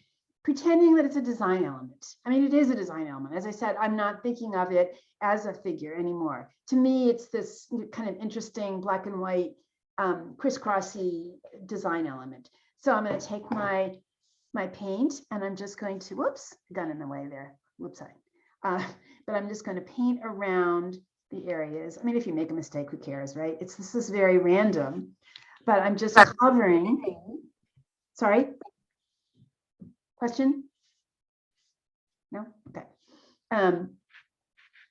pretending that it's a design element. I mean, it is a design element. As I said, I'm not thinking of it as a figure anymore. To me, it's this kind of interesting black and white crisscrossy design element. So I'm going to take my paint and I'm just going to, whoops, got in the way there. Whoops, but I'm just going to paint around the areas. I mean, if you make a mistake, who cares, right? This is very random, but I'm just covering. Sorry. Question? No? Okay.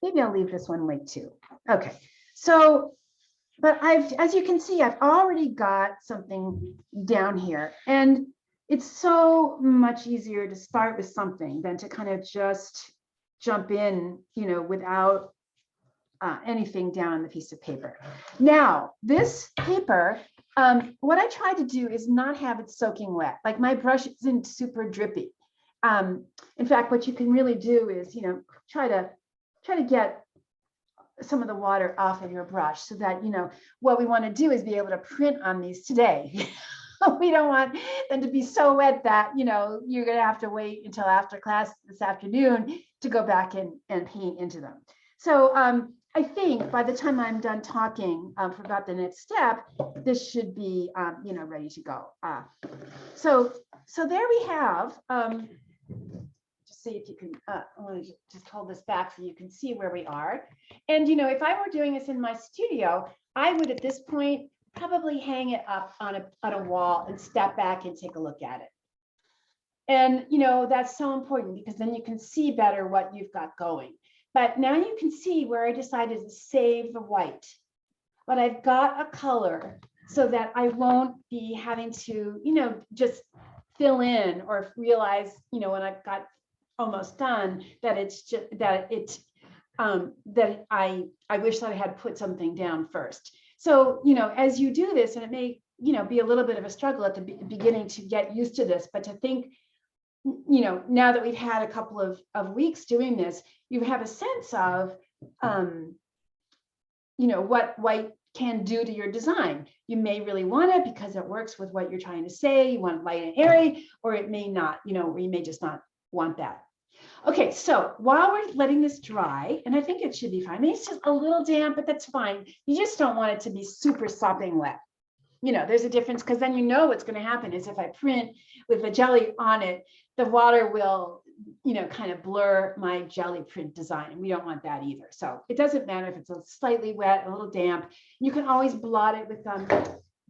Maybe I'll leave this one late too. Okay. So, but as you can see, I've already got something down here, and it's so much easier to start with something than to kind of just jump in, without anything down on the piece of paper. Now, this paper, what I try to do is not have it soaking wet. Like my brush isn't super drippy. In fact, what you can really do is, you know, try to get some of the water off of your brush so that, you know, what we want to do is be able to print on these today. We don't want them to be so wet that, you know, you're going to have to wait until after class this afternoon to go back and paint into them. So I think by the time I'm done talking about the next step, this should be, you know, ready to go. So there we have, just see if you can, I want to just hold this back so you can see where we are. And, you know, if I were doing this in my studio, I would at this point probably hang it up on a wall and step back and take a look at it. And, you know, that's so important because then you can see better what you've got going. But now you can see where I decided to save the white, but I've got a color so that I won't be having to, you know, just fill in or realize, you know, when I've got almost done that it's just that it's that I wish that I had put something down first. So, you know, as you do this, and it may, you know, be a little bit of a struggle at the beginning to get used to this, but to think, you know, now that we've had a couple of weeks doing this, you have a sense of, you know, what white can do to your design. You may really want it because it works with what you're trying to say. You want light and airy, or it may not, you know, or you may just not want that. Okay, so while we're letting this dry, and I think it should be fine. Maybe it's just a little damp, but that's fine. You just don't want it to be super sopping wet. You know, there's a difference because then you know what's going to happen is if I print with the jelly on it, the water will, you know, kind of blur my jelly print design. And we don't want that either. So it doesn't matter if it's a slightly wet, a little damp. You can always blot it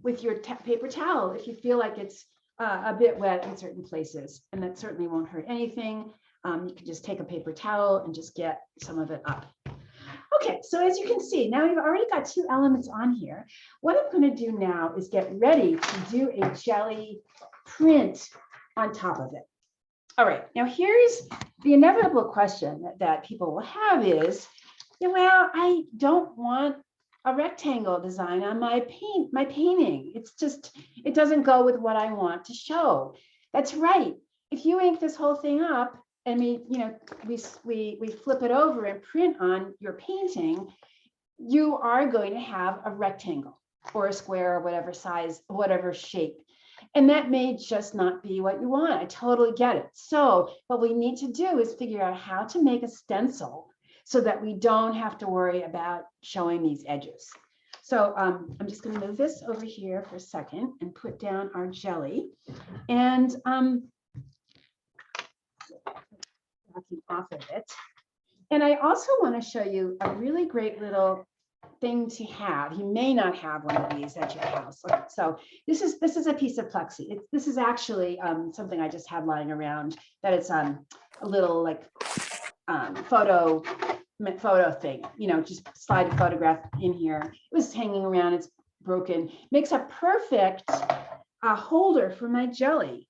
with your paper towel if you feel like it's a bit wet in certain places. And that certainly won't hurt anything. You can just take a paper towel and just get some of it up. Okay, so as you can see, now you've already got two elements on here. What I'm going to do now is get ready to do a jelly print on top of it. All right, now here's the inevitable question that people will have is, well, I don't want a rectangle design on my painting. It's just, it doesn't go with what I want to show. That's right. If you ink this whole thing up, and we flip it over and print on your painting, you are going to have a rectangle or a square or whatever size, whatever shape. And that may just not be what you want. I totally get it. So what we need to do is figure out how to make a stencil so that we don't have to worry about showing these edges. So I'm just going to move this over here for a second and put down our jelly. And off of it. And I also want to show you a really great little thing to have. You may not have one of these at your house. So this is a piece of plexi. This is actually something I just had lying around that it's a little like photo thing, you know, just slide a photograph in here. It was hanging around, it's broken. Makes a perfect holder for my jelly.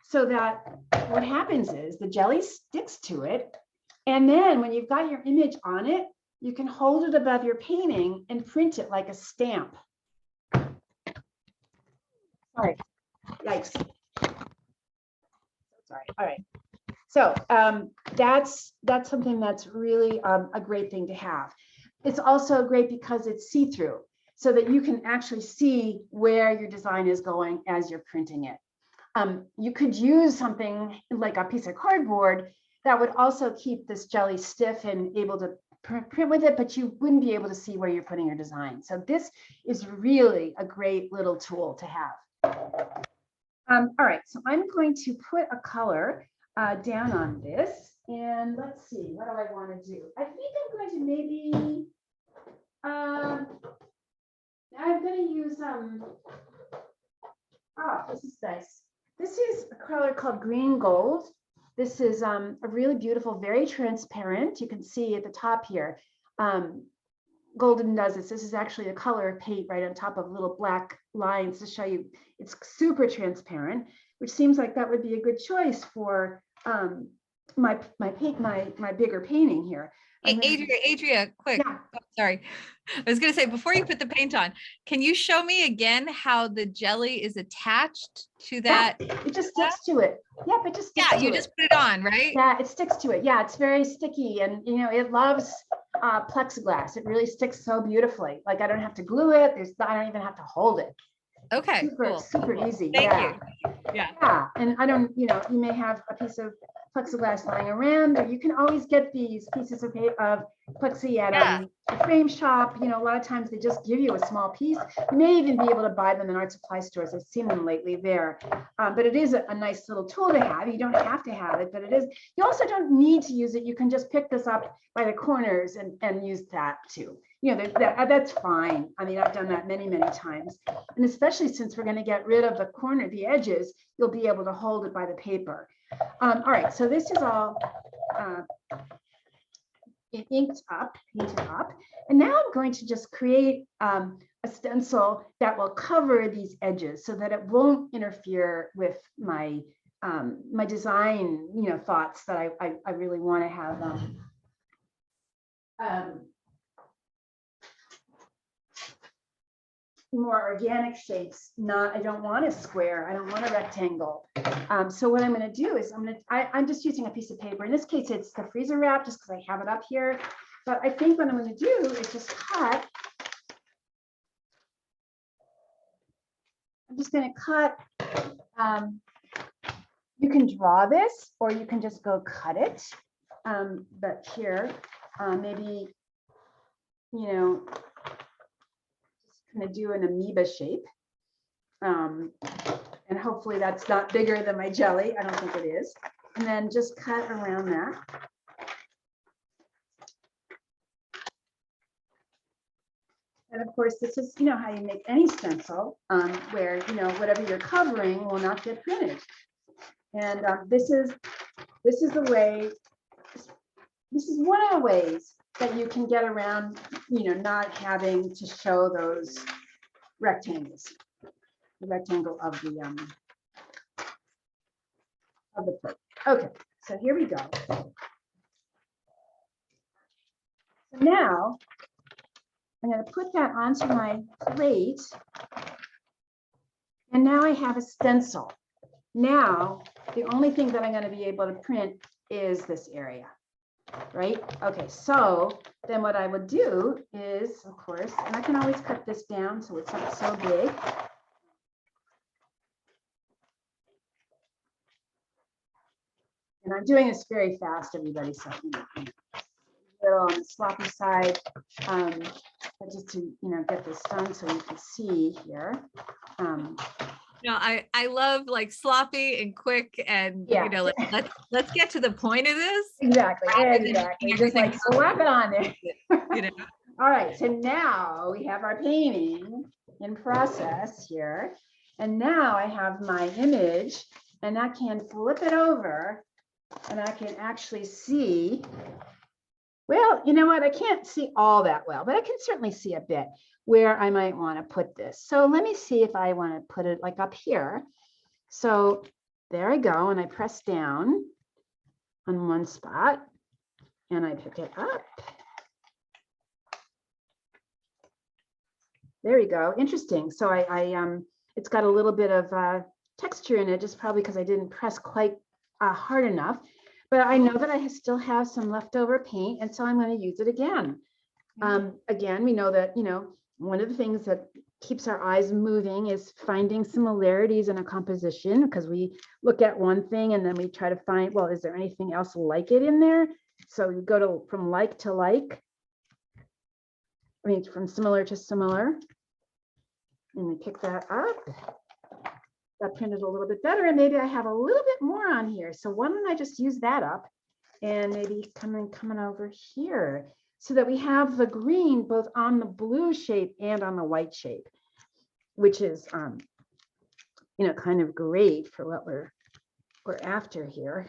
So that what happens is the jelly sticks to it. And then when you've got your image on it, you can hold it above your painting and print it like a stamp. Sorry, yikes. Sorry, all right. So that's something that's really a great thing to have. It's also great because it's see-through so that you can actually see where your design is going as you're printing it. You could use something like a piece of cardboard that would also keep this jelly stiff and able to print with it, but you wouldn't be able to see where you're putting your design. So this is really a great little tool to have. All right, so I'm going to put a color down on this. And let's see, what do I want to do? I think I'm going to maybe, I'm going to use, this is nice. This is a color called green gold. This is a really beautiful, very transparent. You can see at the top here, Golden does this. This is actually a color of paint right on top of little black lines to show you it's super transparent, which seems like that would be a good choice for my bigger painting here. I'm gonna- Adria, quick. Yeah. Oh, sorry. I was gonna say, before you put the paint on, can you show me again how the jelly is attached to that? It just sticks to it. Yep, it just sticks Yeah, to you it. just put it on, right? Yeah, it sticks to it. Yeah, it's very sticky, and it loves plexiglass. It really sticks so beautifully. Like I don't have to glue it. I don't even have to hold it. Okay, Super, cool. super easy. Thank Yeah. you. Yeah. Yeah, and I don't, you may have a piece of plexiglass lying around, or you can always get these pieces of plexi at Yeah. a frame shop. A lot of times they just give you a small piece. You may even be able to buy them in art supply stores. I've seen them lately there. But it is a nice little tool to have. You don't have to have it, but it is. You also don't need to use it. You can just pick this up by the corners and use that too. That's fine. I mean, I've done that many, many times. And especially since we're going to get rid of the edges, you'll be able to hold it by the paper. All right, so this is all inked up, painted up. And now I'm going to just create a stencil that will cover these edges so that it won't interfere with my my design, thoughts that I really want to have more organic shapes. I don't want a square. I don't want a rectangle. So what I'm going to do is I'm just using a piece of paper. In this case, it's the freezer wrap just because I have it up here. But I think what I'm going to do is just cut. I'm just going to cut. You can draw this or you can just go cut it. But here, maybe, going to do an amoeba shape. And hopefully that's not bigger than my jelly. I don't think it is. And then just cut around that. And of course, this is, how you make any stencil where, whatever you're covering will not get printed. And this is the way, this is one of the ways that you can get around, not having to show those rectangles, the rectangle of the plate. Okay, so here we go. So now I'm going to put that onto my plate, and now I have a stencil. Now the only thing that I'm going to be able to print is this area. Right? Okay, so then what I would do is, of course, and I can always cut this down so it's not so big. And I'm doing this very fast, everybody, so a little on the sloppy side, but just to get this done so you can see here. I love like sloppy and quick and Yeah. let's get to the point of this. Exactly. rather than Exactly. making Just like everything slap it on there. up. All right, so now we have our painting in process here. And now I have my image, and I can flip it over and I can actually see, well, you know what? I can't see all that well, but I can certainly see a bit where I might want to put this. So let me see if I want to put it like up here. So there I go, and I press down on one spot and I pick it up. There we go. Interesting. So it's got a little bit of texture in it, just probably because I didn't press quite hard enough. But I know that I still have some leftover paint, and so I'm going to use it again. Again, we know that, one of the things that keeps our eyes moving is finding similarities in a composition, because we look at one thing and then we try to find, well, is there anything else like it in there? So you go from like to like. I mean, from similar to similar. And we pick that up. That printed a little bit better, and maybe I have a little bit more on here. So why don't I just use that up and maybe coming over here so that we have the green both on the blue shape and on the white shape, which is kind of great for what we're after here.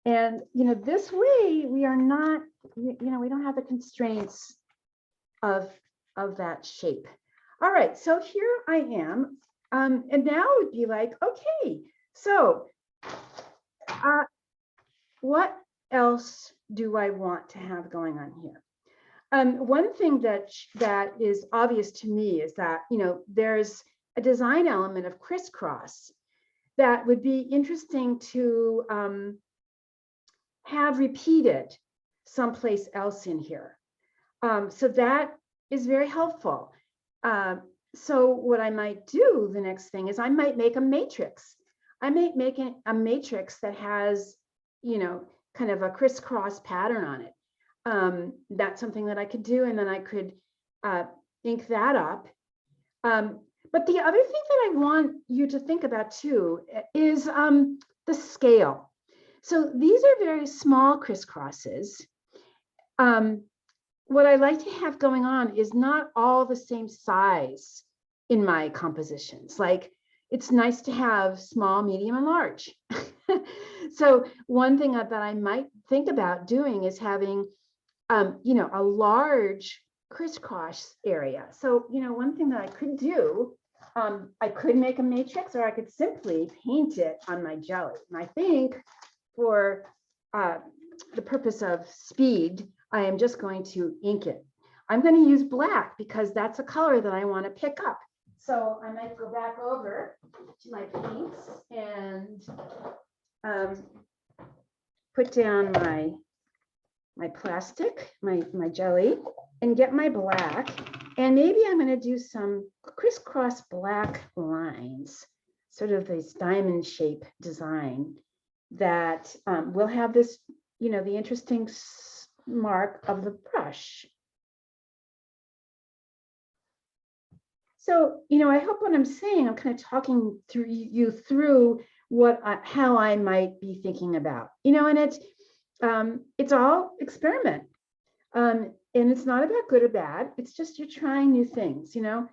And this way we are not, we don't have the constraints of that shape. All right, so here I am. And now it would be like, okay, so what else do I want to have going on here? One thing that is obvious to me is that, you know, there's a design element of crisscross that would be interesting to have repeated someplace else in here. So that is very helpful. So what I might do, the next thing is I might make a matrix. I might make a matrix that has, you know, kind of a crisscross pattern on it. That's something that I could do, and then I could ink that up. But the other thing that I want you to think about too is the scale. So these are very small crisscrosses. What I like to have going on is not all the same size in my compositions. Like, it's nice to have small, medium, and large. So one thing that I might think about doing is having, you know, a large crisscross area. So, you know, one thing that I could do, I could make a matrix, or I could simply paint it on my jelly. And I think for the purpose of speed, I am just going to ink it. I'm going to use black because that's a color that I want to pick up. So I might go back over to my paints and put down my plastic, my jelly, and get my black. And maybe I'm going to do some crisscross black lines, sort of this diamond shape design that will have this, you know, the interesting mark of the brush. So, you know, I hope what I'm saying, I'm kind of talking through you through how I might be thinking about, you know, and it's all experiment. And it's not about good or bad. It's just you're trying new things, you know,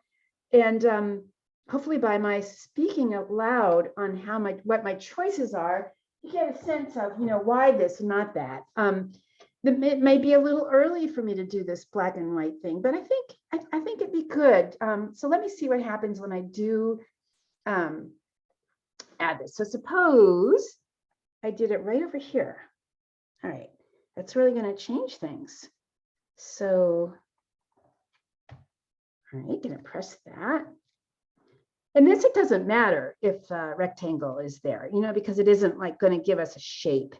and hopefully by my speaking out loud on what my choices are, you get a sense of, you know, why this and not that. It may be a little early for me to do this black and white thing, but I think it'd be good. So let me see what happens when I do add this. So suppose I did it right over here. All right, that's really going to change things. So, all right, going to press that. And this, it doesn't matter if the rectangle is there, you know, because it isn't like going to give us a shape.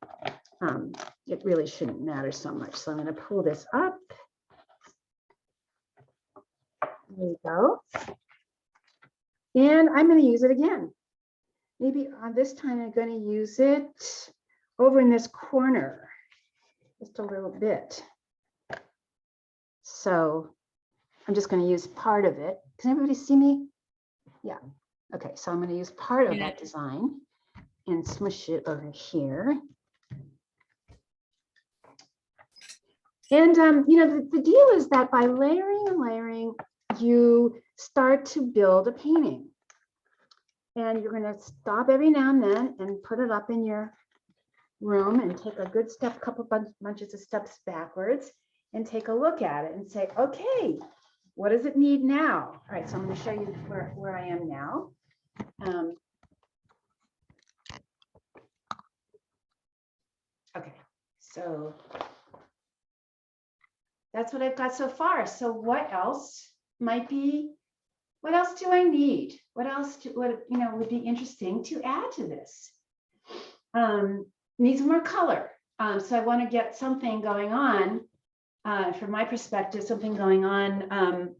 It really shouldn't matter so much. So I'm going to pull this up. There we go. And I'm going to use it again. Maybe on this time I'm going to use it over in this corner, just a little bit. So I'm just going to use part of it. Can everybody see me? Yeah. Okay, so I'm going to use part of that design and smush it over here. And, you know, the deal is that by layering and layering, you start to build a painting. And you're going to stop every now and then and put it up in your room and take a good step, bunches of steps backwards and take a look at it and say, okay, what does it need now? All right, so I'm going to show you where I am now. Okay, so that's what I've got so far. So what else might be, what else do I need? What else would be interesting to add to this? Needs more color. So I want to get something going on, from my perspective, something going on,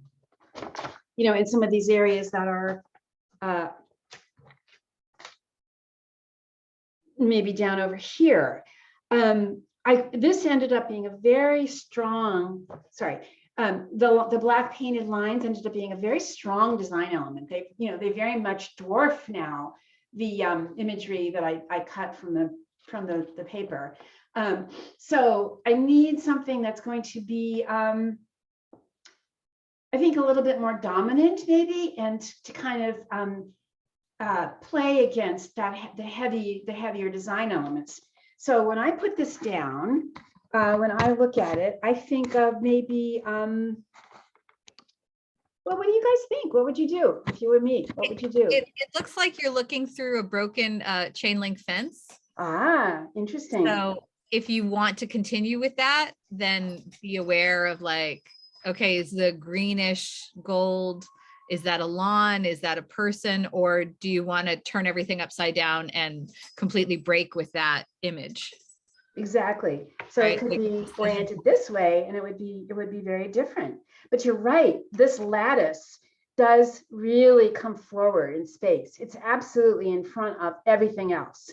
you know, in some of these areas that are maybe down over here. This ended up being a very strong, the black painted lines ended up being a very strong design element. They very much dwarf now the imagery that I cut from the paper. So I need something that's going to be, I think, a little bit more dominant maybe, and to kind of play against the heavier design elements. So when I put this down, when I look at it, I think of maybe, well, what do you guys think? What would you do if you were me? What would you do? It looks like you're looking through a broken chain link fence. Ah, interesting. So if you want to continue with that, then be aware of like, okay, is the greenish gold, is that a lawn? Is that a person? Or do you want to turn everything upside down and completely break with that image? Exactly. So Right, it could like- be oriented this way and it would be very different. But you're right, this lattice does really come forward in space. It's absolutely in front of everything else.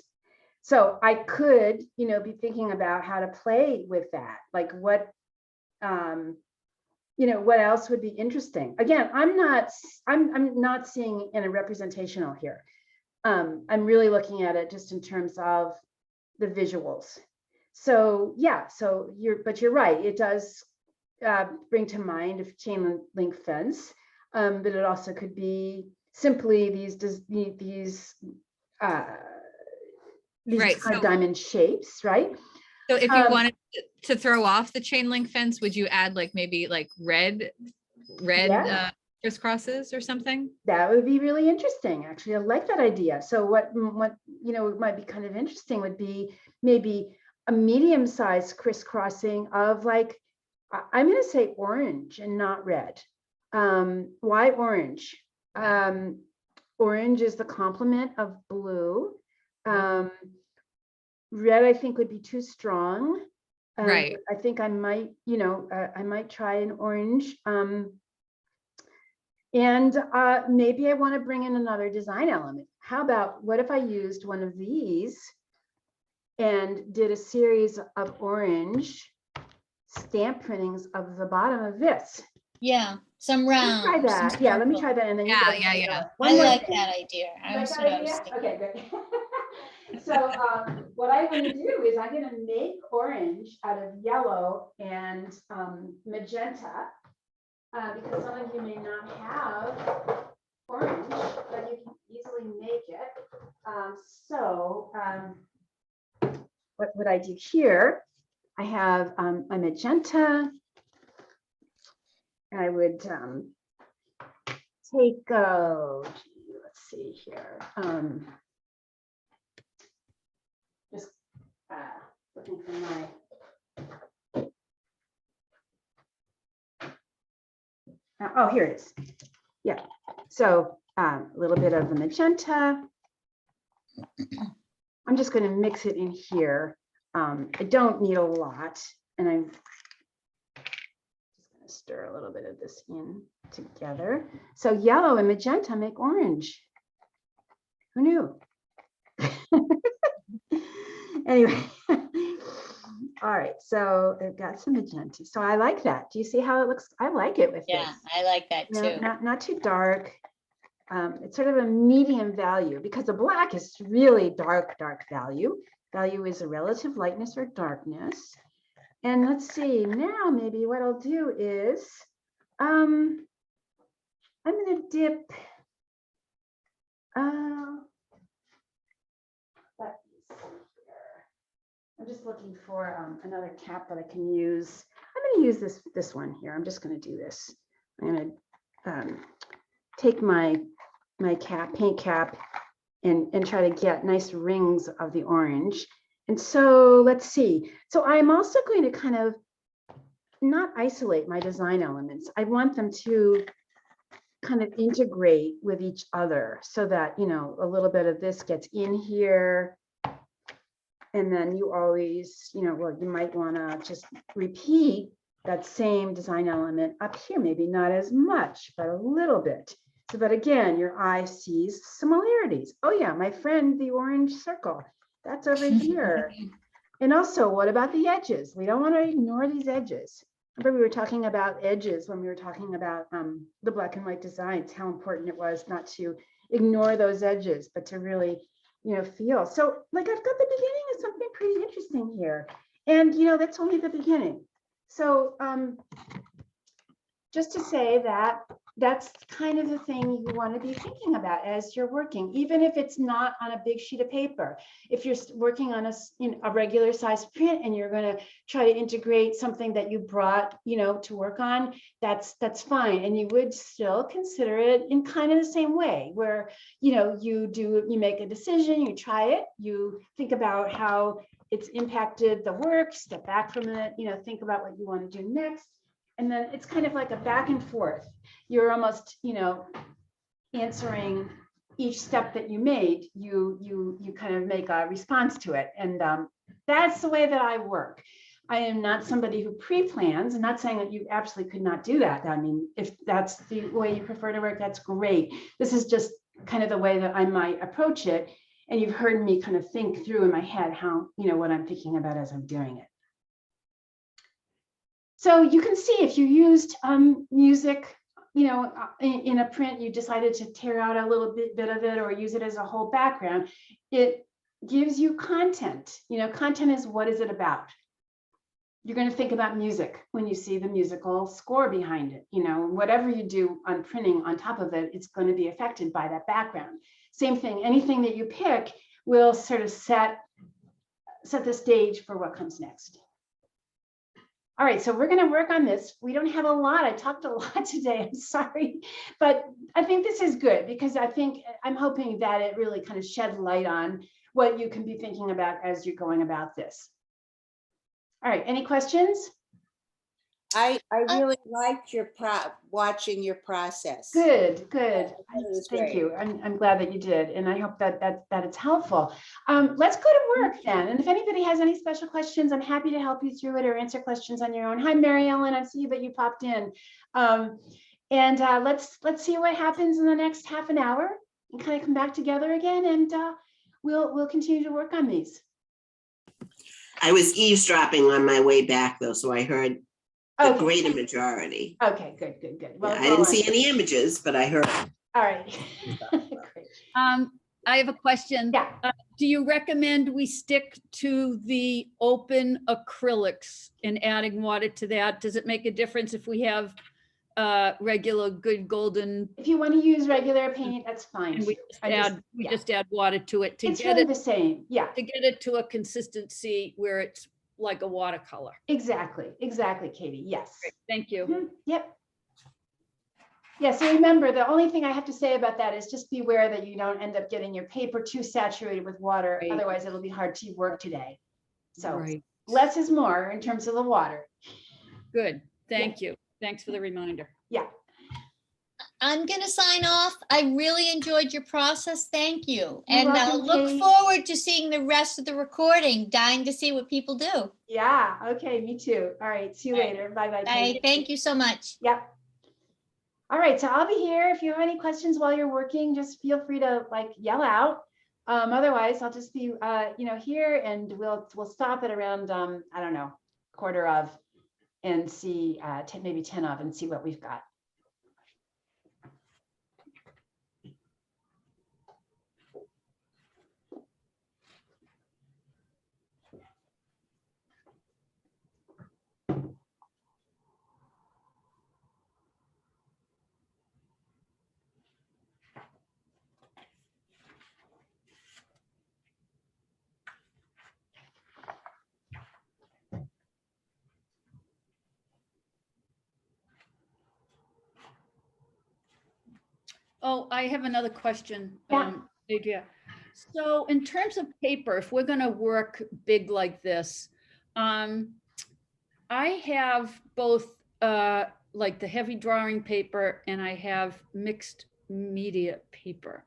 So I could, be thinking about how to play with that. Like what, what else would be interesting? Again, I'm not seeing in a representational here. I'm really looking at it just in terms of the visuals. So yeah, but you're right. It does bring to mind a chain link fence, but it also could be simply these Right, kind of so- diamond shapes, right? So if you wanted to throw off the chain link fence, would you add like maybe like red Yeah. crisscrosses or something? That would be really interesting. Actually, I like that idea. So what might be kind of interesting would be maybe a medium-sized crisscrossing of like, I'm going to say orange and not red. Why orange? Orange is the complement of blue. Red, I think, would be too strong. Right. I think I might, I might try an orange. And maybe I want to bring in another design element. How about, what if I used one of these and did a series of orange stamp printings of the bottom of this? Yeah, some Let me round. try that. Yeah, let me try that. And then you Yeah, guys yeah, can yeah. go. One I more like thing. that idea. You like That's that what I was idea? thinking. Okay, good. So what I'm going to do is I'm going to make orange out of yellow and magenta, because some of you may not have orange, but you can easily make it. What would I do here? I have a magenta. I would take, let's see here. Just looking for my. Oh, here it is. Yeah. So a little bit of the magenta. I'm just going to mix it in here. I don't need a lot, and I'm just going to stir a little bit of this in together. So yellow and magenta make orange. Who knew? Anyway, all right, so I've got some magenta. So I like that. Do you see how it looks? I like it with Yeah, this. I like that No, too. not too dark. It's sort of a medium value, because the black is really dark value. Value is a relative lightness or darkness. And let's see, now maybe what I'll do is, I'm going to dip, let's see here. I'm just looking for another cap that I can use. I'm going to use this one here. I'm just going to do this. I'm going to take my paint cap and try to get nice rings of the orange. And so let's see. So I'm also going to kind of not isolate my design elements. I want them to kind of integrate with each other so that, a little bit of this gets in here. And then you always, well, you might want to just repeat that same design element up here, maybe not as much, but a little bit. So that again, your eye sees similarities. Oh yeah, my friend, the orange circle, that's over here. And also, what about the edges? We don't want to ignore these edges. Remember, we were talking about edges when we were talking about the black and white designs, how important it was not to ignore those edges, but to really, feel. So like I've got the beginning of something pretty interesting here. And, that's only the beginning. So just to say that that's kind of the thing you want to be thinking about as you're working, even if it's not on a big sheet of paper. If you're working on a regular size print and you're going to try to integrate something that you brought, to work on, that's fine. And you would still consider it in kind of the same way where, you make a decision, you try it, you think about how it's impacted the work, step back from it, think about what you want to do next. And then it's kind of like a back and forth. You're almost, answering each step that you made, you kind of make a response to it. And that's the way that I work. I am not somebody who pre-plans. I'm not saying that you absolutely could not do that. I mean, if that's the way you prefer to work, that's great. This is just kind of the way that I might approach it. And you've heard me kind of think through in my head how, what I'm thinking about as I'm doing it. So you can see if you used music, in a print, you decided to tear out a little bit of it or use it as a whole background, it gives you content. Content is, what is it about? You're going to think about music when you see the musical score behind it. Whatever you do on printing on top of it, it's going to be affected by that background. Same thing, anything that you pick will sort of set the stage for what comes next. All right, so we're going to work on this. We don't have a lot. I talked a lot today. I'm sorry, but I think this is good because I'm hoping that it really kind of shed light on what you can be thinking about as you're going about this. All right, any questions? I really liked watching your process. Good. was Thank great. you. I'm glad that you did, and I hope that it's helpful. Let's go to work then. And if anybody has any special questions, I'm happy to help you through it or answer questions on your own. Hi, Mary Ellen. I see that you popped in. Let's see what happens in the next half an hour and kind of come back together again, and we'll continue to work on these. I was eavesdropping on my way back though, so I heard the Okay. greater majority. Okay, good. Well, Yeah, I didn't see any images, but I heard. All right. Great. I have a question. Yeah. Do you recommend we stick to the open acrylics and adding water to that? Does it make a difference if we have regular good golden If you want to use regular paint, that's fine. and we too. just add water to it to It's get really it the same. Yeah, to get it to a consistency where it's like a watercolor? exactly, Katie. Yes. Great, thank you. Mhm, yep. Yeah, so remember, the only thing I have to say about that is just beware that you don't end up getting your paper too saturated with water. Right. Otherwise, it'll be hard to work today. So Right. less is more in terms of the water. Good. Thank you. Thanks for the reminder. Yeah. I'm gonna sign off. I really enjoyed your process. Thank you. You're And I'll welcome, look Kate. forward to seeing the rest of the recording, dying to see what people do. Yeah. Okay. Me too. All right. See you All right. later. Bye bye. I thank you so much. Yep. All right, so I'll be here. If you have any questions while you're working, just feel free to yell out. Otherwise, I'll just be here, and we'll stop at around I don't know, quarter of, and see maybe 10 of, and see what we've got. Oh, I have another question. Yeah. Adria. So in terms of paper, if we're gonna work big like this, I have both like the heavy drawing paper and I have mixed media paper.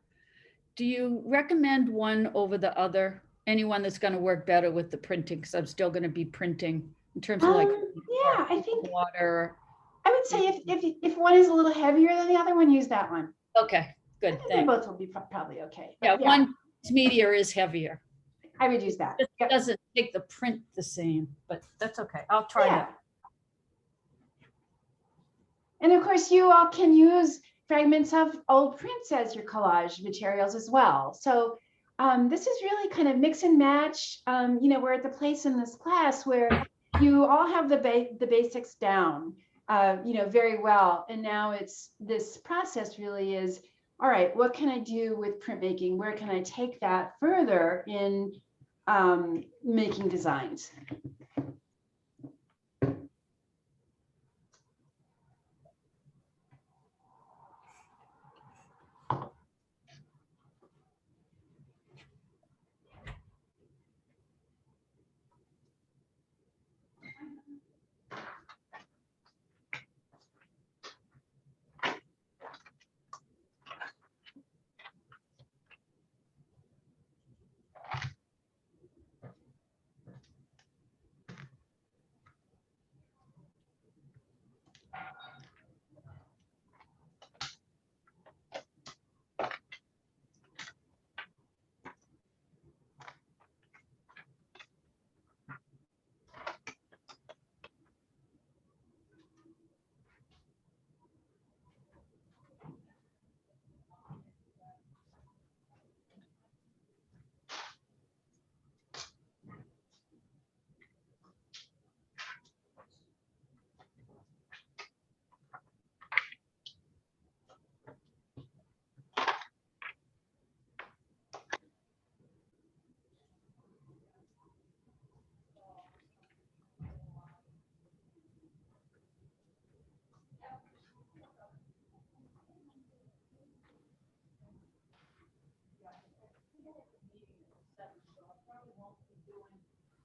Do you recommend one over the other? Anyone that's gonna work better with the printing, because I'm still gonna be printing in terms of like Yeah, I think water. I would say if one is a little heavier than the other one, use that one. Okay, good, I think thanks. both will be probably okay. Yeah, But one media is heavier. I would use that. It Yep. doesn't make the print the same, but that's okay. I'll try Yeah. that. And of course, you all can use fragments of old prints as your collage materials as well. So this is really kind of mix and match. We're at the place in this class where you all have the basics down, very well. And now this process really is, all right, what can I do with printmaking? Where can I take that further in making designs?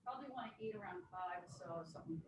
Probably want to eat around 5, so something.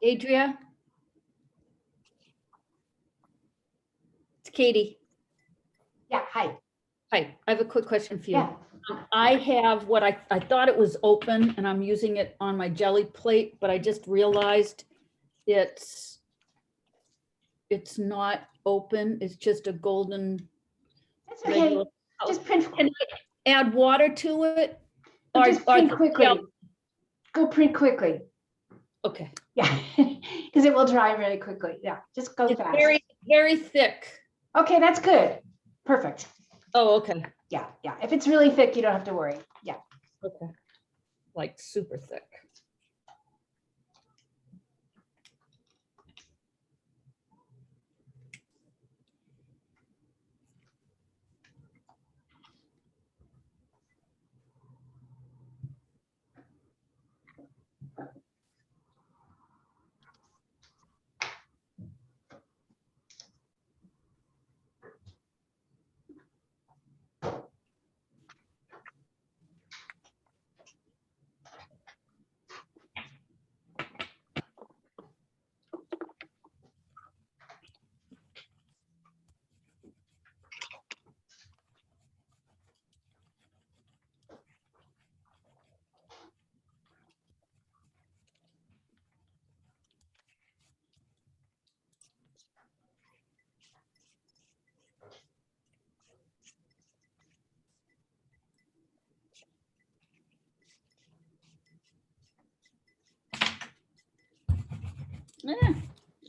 Adria? It's Katie. Yeah, hi. Hi, I have a quick question for you. Yeah. I have what I thought it was open and I'm using it on my jelly plate, but I just realized it's not open. It's just a golden. That's okay. regular Just color. print, Can I add water to it? Or- just or print the quickly. gel- Go print quickly. Okay. Yeah, because it will dry really quickly. Yeah, just go It's fast. very, very thick. Okay, that's good. Perfect. Oh, okay. Yeah, yeah. If it's really thick, you don't have to worry. Yeah. Okay. Like super thick.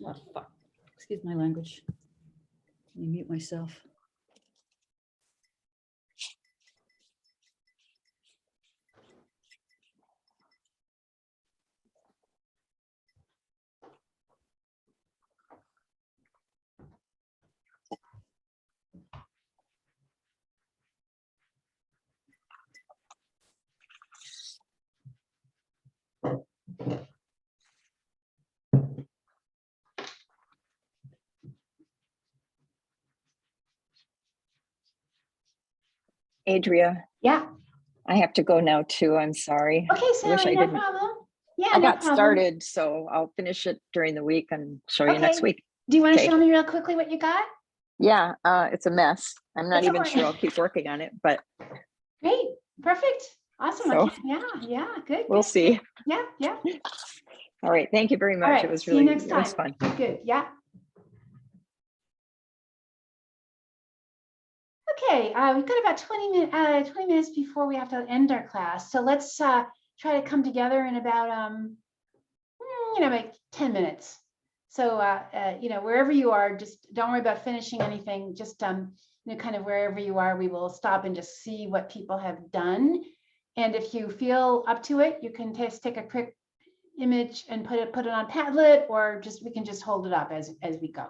Oh, fuck. Excuse my language. Let me mute myself. Adria, Yeah. I have to go now too. I'm sorry. Okay, I wish Sally, I no didn't. problem. Yeah, I no got problem. started, so I'll finish it during the week and show you next Okay. week. Do you want to Okay. show me real quickly what you got? Yeah, it's a mess. I'm not It's even all right. sure I'll keep working on it, but Great. Perfect. Awesome. So, Yeah, yeah, good. we'll good. see. Yeah, yeah. All right. Thank you very All much. right. It was See you really, next it was time. fun. Good. Yeah. Okay, we've got about 20 minutes before we have to end our class. So let's try to come together in about, like 10 minutes. So, wherever you are, just don't worry about finishing anything. Just, kind of wherever you are, we will stop and just see what people have done. And if you feel up to it, you can just take a quick image and put it on Padlet, or we can just hold it up as we go.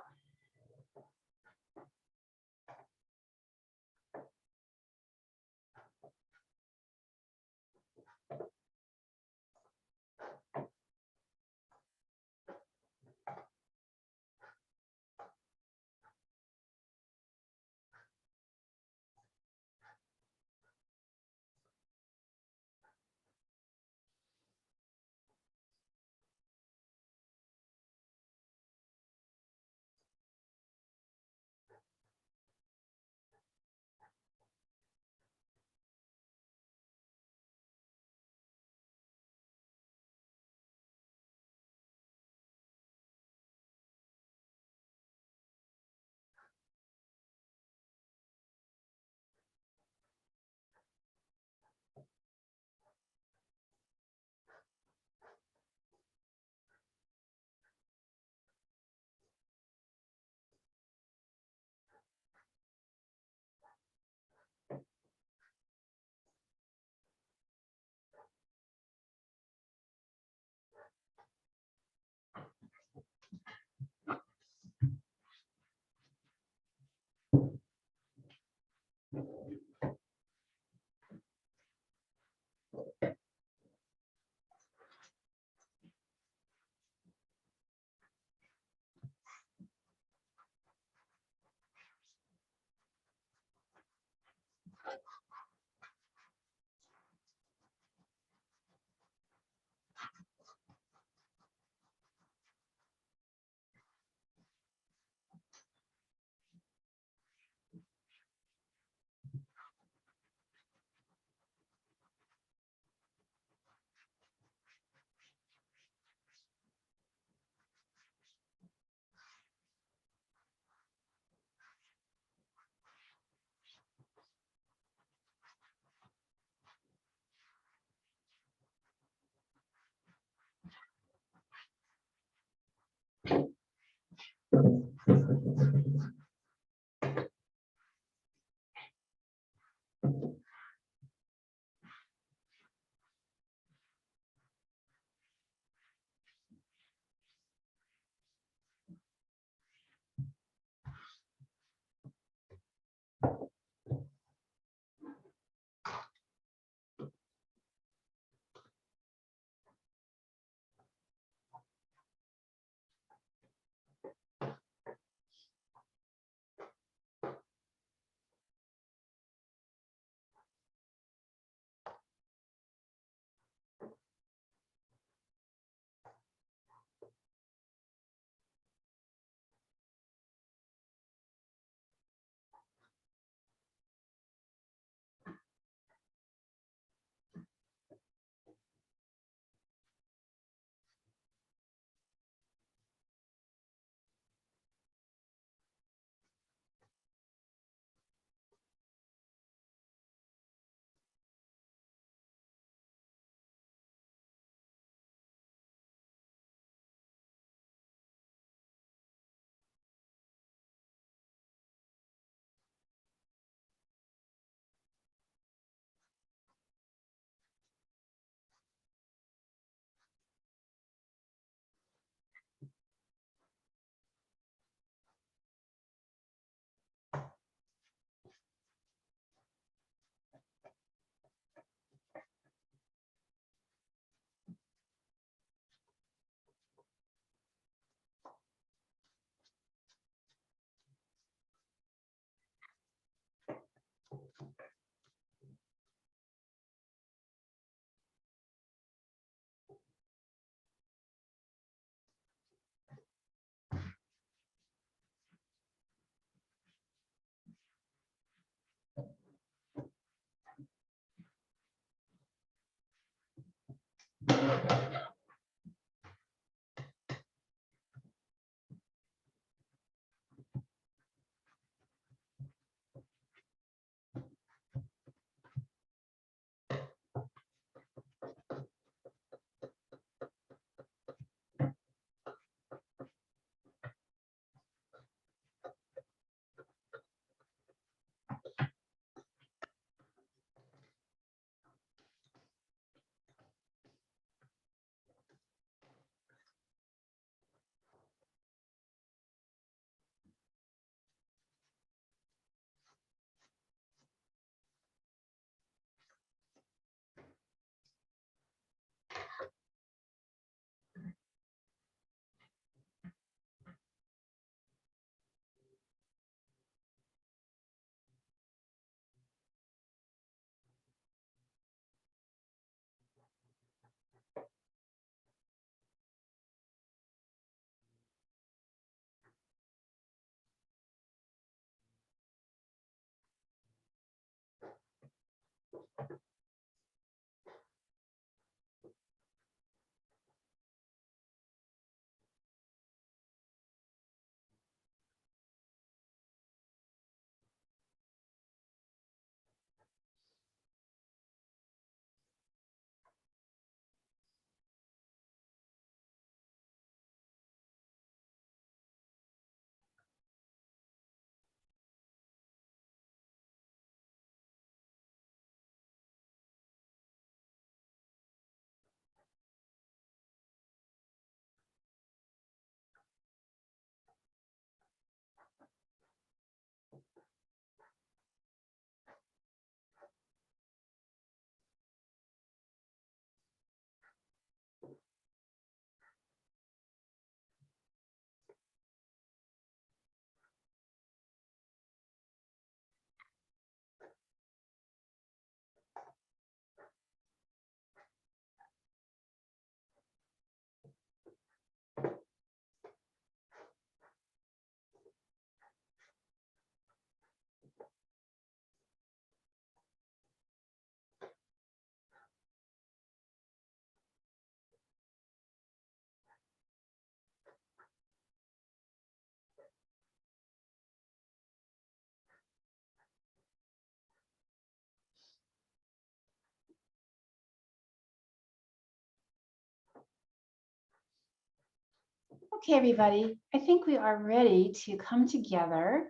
Okay, everybody, I think we are ready to come together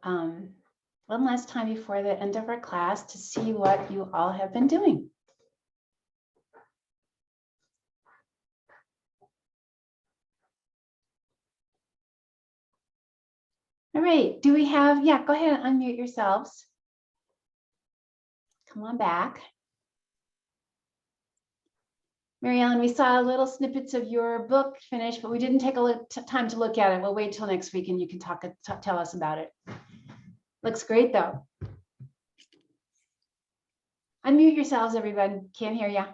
one last time before the end of our class to see what you all have been doing. All right, do we have, yeah, go ahead and unmute yourselves. Come on back. Mary Ellen, we saw little snippets of your book finished, but we didn't take a time to look at it. We'll wait till next week and you can tell us about it. Looks great though. Unmute yourselves, everyone. Can't hear ya.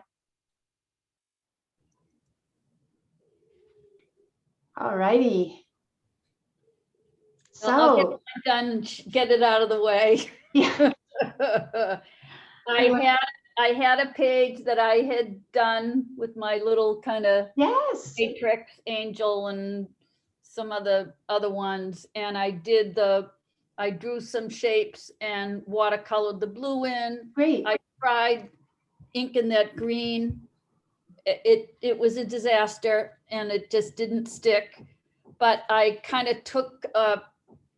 All righty. Well, I'll get So, mine done, get it out of the way. yeah, I had a page that I had done with my little kind of yes. matrix angel and some of the other ones. And I drew some shapes and watercolored the blue in. Great. I tried inking that green. It was a disaster and it just didn't stick. But I kind of took a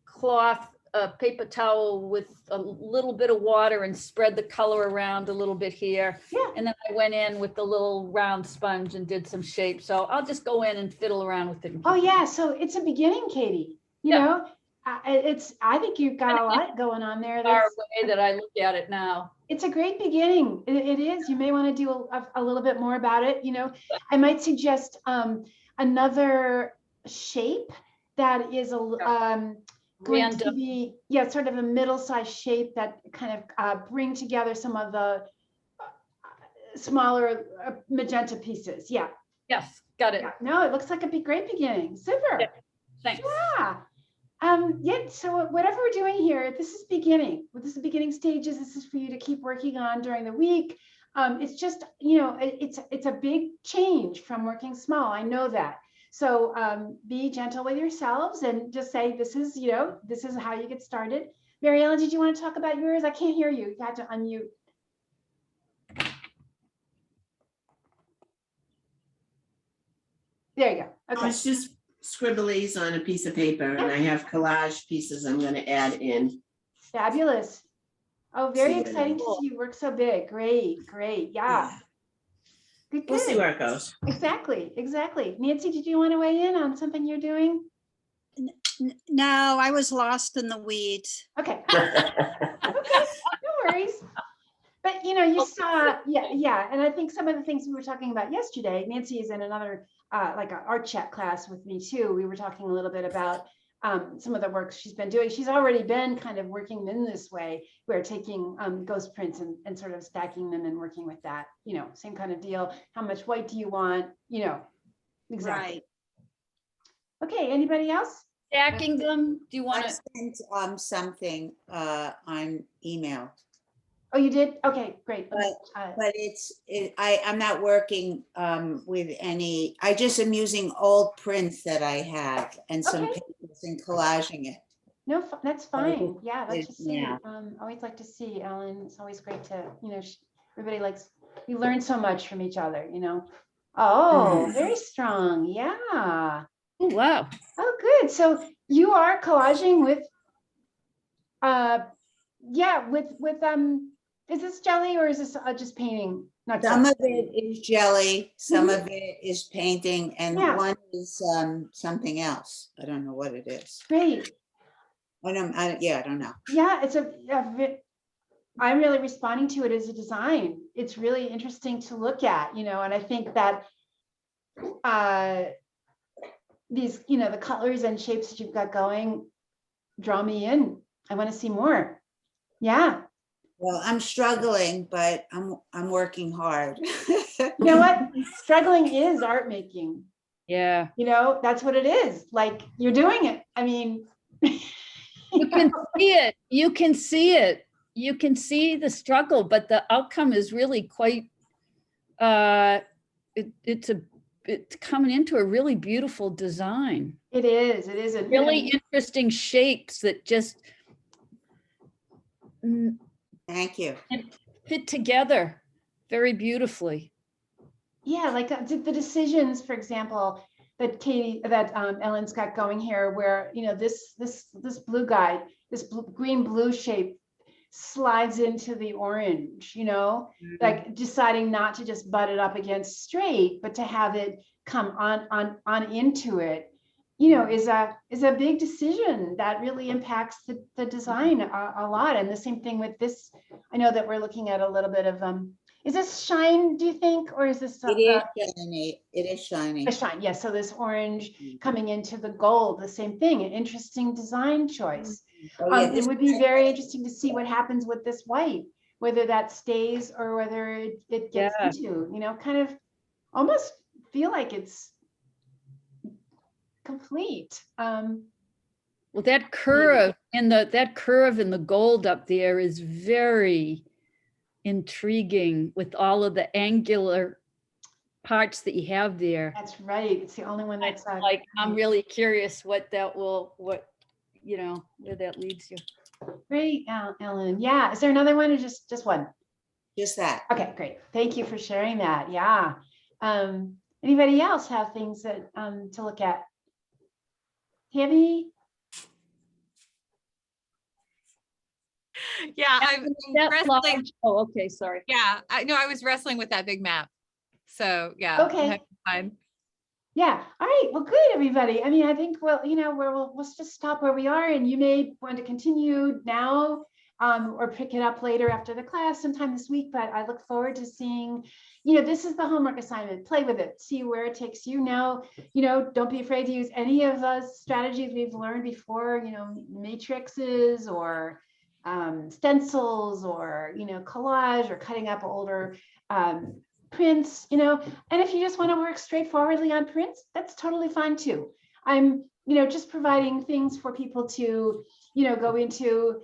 cloth, a paper towel with a little bit of water and spread the color around a little bit here. Yeah. And then I went in with the little round sponge and did some shapes. So I'll just go in and fiddle around with it. Oh yeah, so it's a beginning, Katie. You Yeah. know, I think you've got a lot going on there. Far That's, away that I look at it now. it's a great beginning. It is. You may want to do a little bit more about it. You know, I might suggest another shape that is going to Random. be, yeah, sort of a middle-sized shape that kind of bring together some of the smaller magenta pieces. Yeah. Yes, got it. Yeah. No, it looks like a great beginning. Super. Yeah. Thanks. Yeah. Yeah, so whatever we're doing here, this is beginning. This is beginning stages. This is for you to keep working on during the week. It's just, you know, it's a big change from working small. I know that. So be gentle with yourselves and just say, this is, you know, this is how you get started. Mary Ellen, did you want to talk about yours? I can't hear you. You had to unmute. There you go. Okay. It's just scribblies on a piece of paper and I have collage pieces I'm gonna add in. Fabulous. Oh, very See what I exciting to mean. see you work so big. Great, great. Yeah. Good, We'll see good. where it goes. Exactly, exactly. Nancy, did you want to weigh in on something you're doing? No, I was lost in the weeds. Okay. Okay, no worries. But you know, you saw, yeah. And I think some of the things we were talking about yesterday, Nancy is in another like an art chat class with me too. We were talking a little bit about some of the work she's been doing. She's already been kind of working in this way. We're taking ghost prints and sort of stacking them and working with that, you know, same kind of deal. How much white do you want? You know, exactly. Right. Okay, anybody else? Stacking them, do you want I to? sent something on email, Oh, you did? Okay, great. but I'm not working with any, I just am using old prints that I have and some Okay. papers and collaging it. No, that's fine. just Yeah, let's did just see. now. Always like to see, Ellen. It's always great to, you know, everybody likes, we learn so much from each other, you know. Oh, very strong. Yeah. Oh, wow. Oh, good. So you are collaging with, yeah, with is this jelly or is this just painting? Not Some jelly. of it is jelly, some of it is painting, and Yeah. one is something else. I don't know what it is. Great. Oh, no, I don't know. Yeah, it's I'm really responding to it as a design. It's really interesting to look at, you know, and I think that these, you know, the colors and shapes that you've got going draw me in. I want to see more. Yeah. Well, I'm struggling, but I'm working hard. You know what? Struggling is art making. Yeah. You know, that's what it is. Like you're doing it. I mean, You can see it. You can see it. You can see the struggle, but the outcome is really quite, it's coming into a really beautiful design. it is. It is a Really interesting shapes that just Thank you. fit together very beautifully. Yeah, like the decisions, for example, that Ellen's got going here, where, you know, this blue guy, this green blue shape slides into the orange, you know, like deciding not to just butt it up against straight, but to have it come on into it, you know, is a big decision that really impacts the design a lot. And the same thing with this. I know that we're looking at a little bit of, is this shine, do you think, or is this? It is shiny. It is shiny. A shine, yes. So this orange coming into the gold, the same thing, an interesting design choice. Oh, yeah, It would be very interesting to see what happens with this white, whether that stays or whether it gets into, you know, kind of almost feel like it's complete. Well, that curve in the gold up there is very intriguing with all of the angular parts that you have there. That's right. It's the only one that's Like, I'm really curious what you know, where that leads you. great, Ellen. Yeah. Is there another one or just one? Just that. Okay, great. Thank you for sharing that. Yeah. Anybody else have things that to look at? Tammy? Yeah, I'm That wrestling. large- oh, okay, sorry. Yeah, I was wrestling with that big map. So yeah. I'm Okay. having fun. Yeah. All right. Well, good, everybody. I mean, I think, well, you know, we'll just stop where we are, and you may want to continue now or pick it up later after the class sometime this week. But I look forward to seeing, you know, this is the homework assignment. Play with it. See where it takes you now. You know, don't be afraid to use any of the strategies we've learned before, you know, matrices or stencils or, you know, collage or cutting up older prints, you know, and if you just want to work straightforwardly on prints, that's totally fine too. I'm, you know, just providing things for people to, you know, go into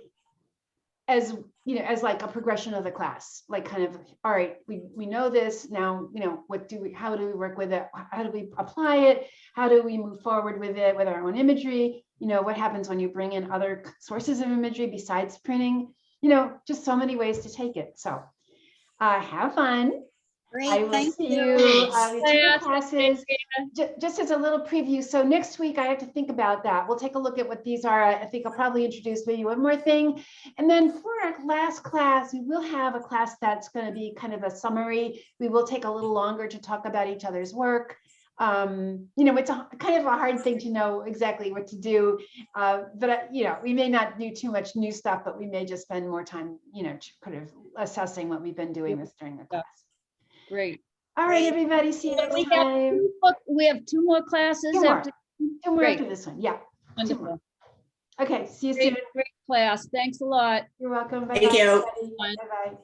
as, you know, as like a progression of the class, like kind of, all right, we know this now, you know, how do we work with it? How do we apply it? How do we move forward with it with our own imagery? You know, what happens when you bring in other sources of imagery besides printing? You know, just so many ways to take it. So have fun. I Great, will thank see you. you in classes. Just as a little preview. So next week I have to think about that. We'll take a look at what these are. I think I'll probably introduce maybe one more thing. And then for our last class, we will have a class that's going to be kind of a summary. We will take a little longer to talk about each other's work. You know, it's kind of a hard thing to know exactly what to do. But, you know, we may not do too much new stuff, but we may just spend more time, you know, kind of assessing what we've been doing during the class. Great. All right, everybody. See you next time. We have two more classes Two more. after. Two more Great. after this one. Yeah. Wonderful. Okay. See you Great, soon. great class. Thanks a lot. You're welcome. Thank you. Bye bye.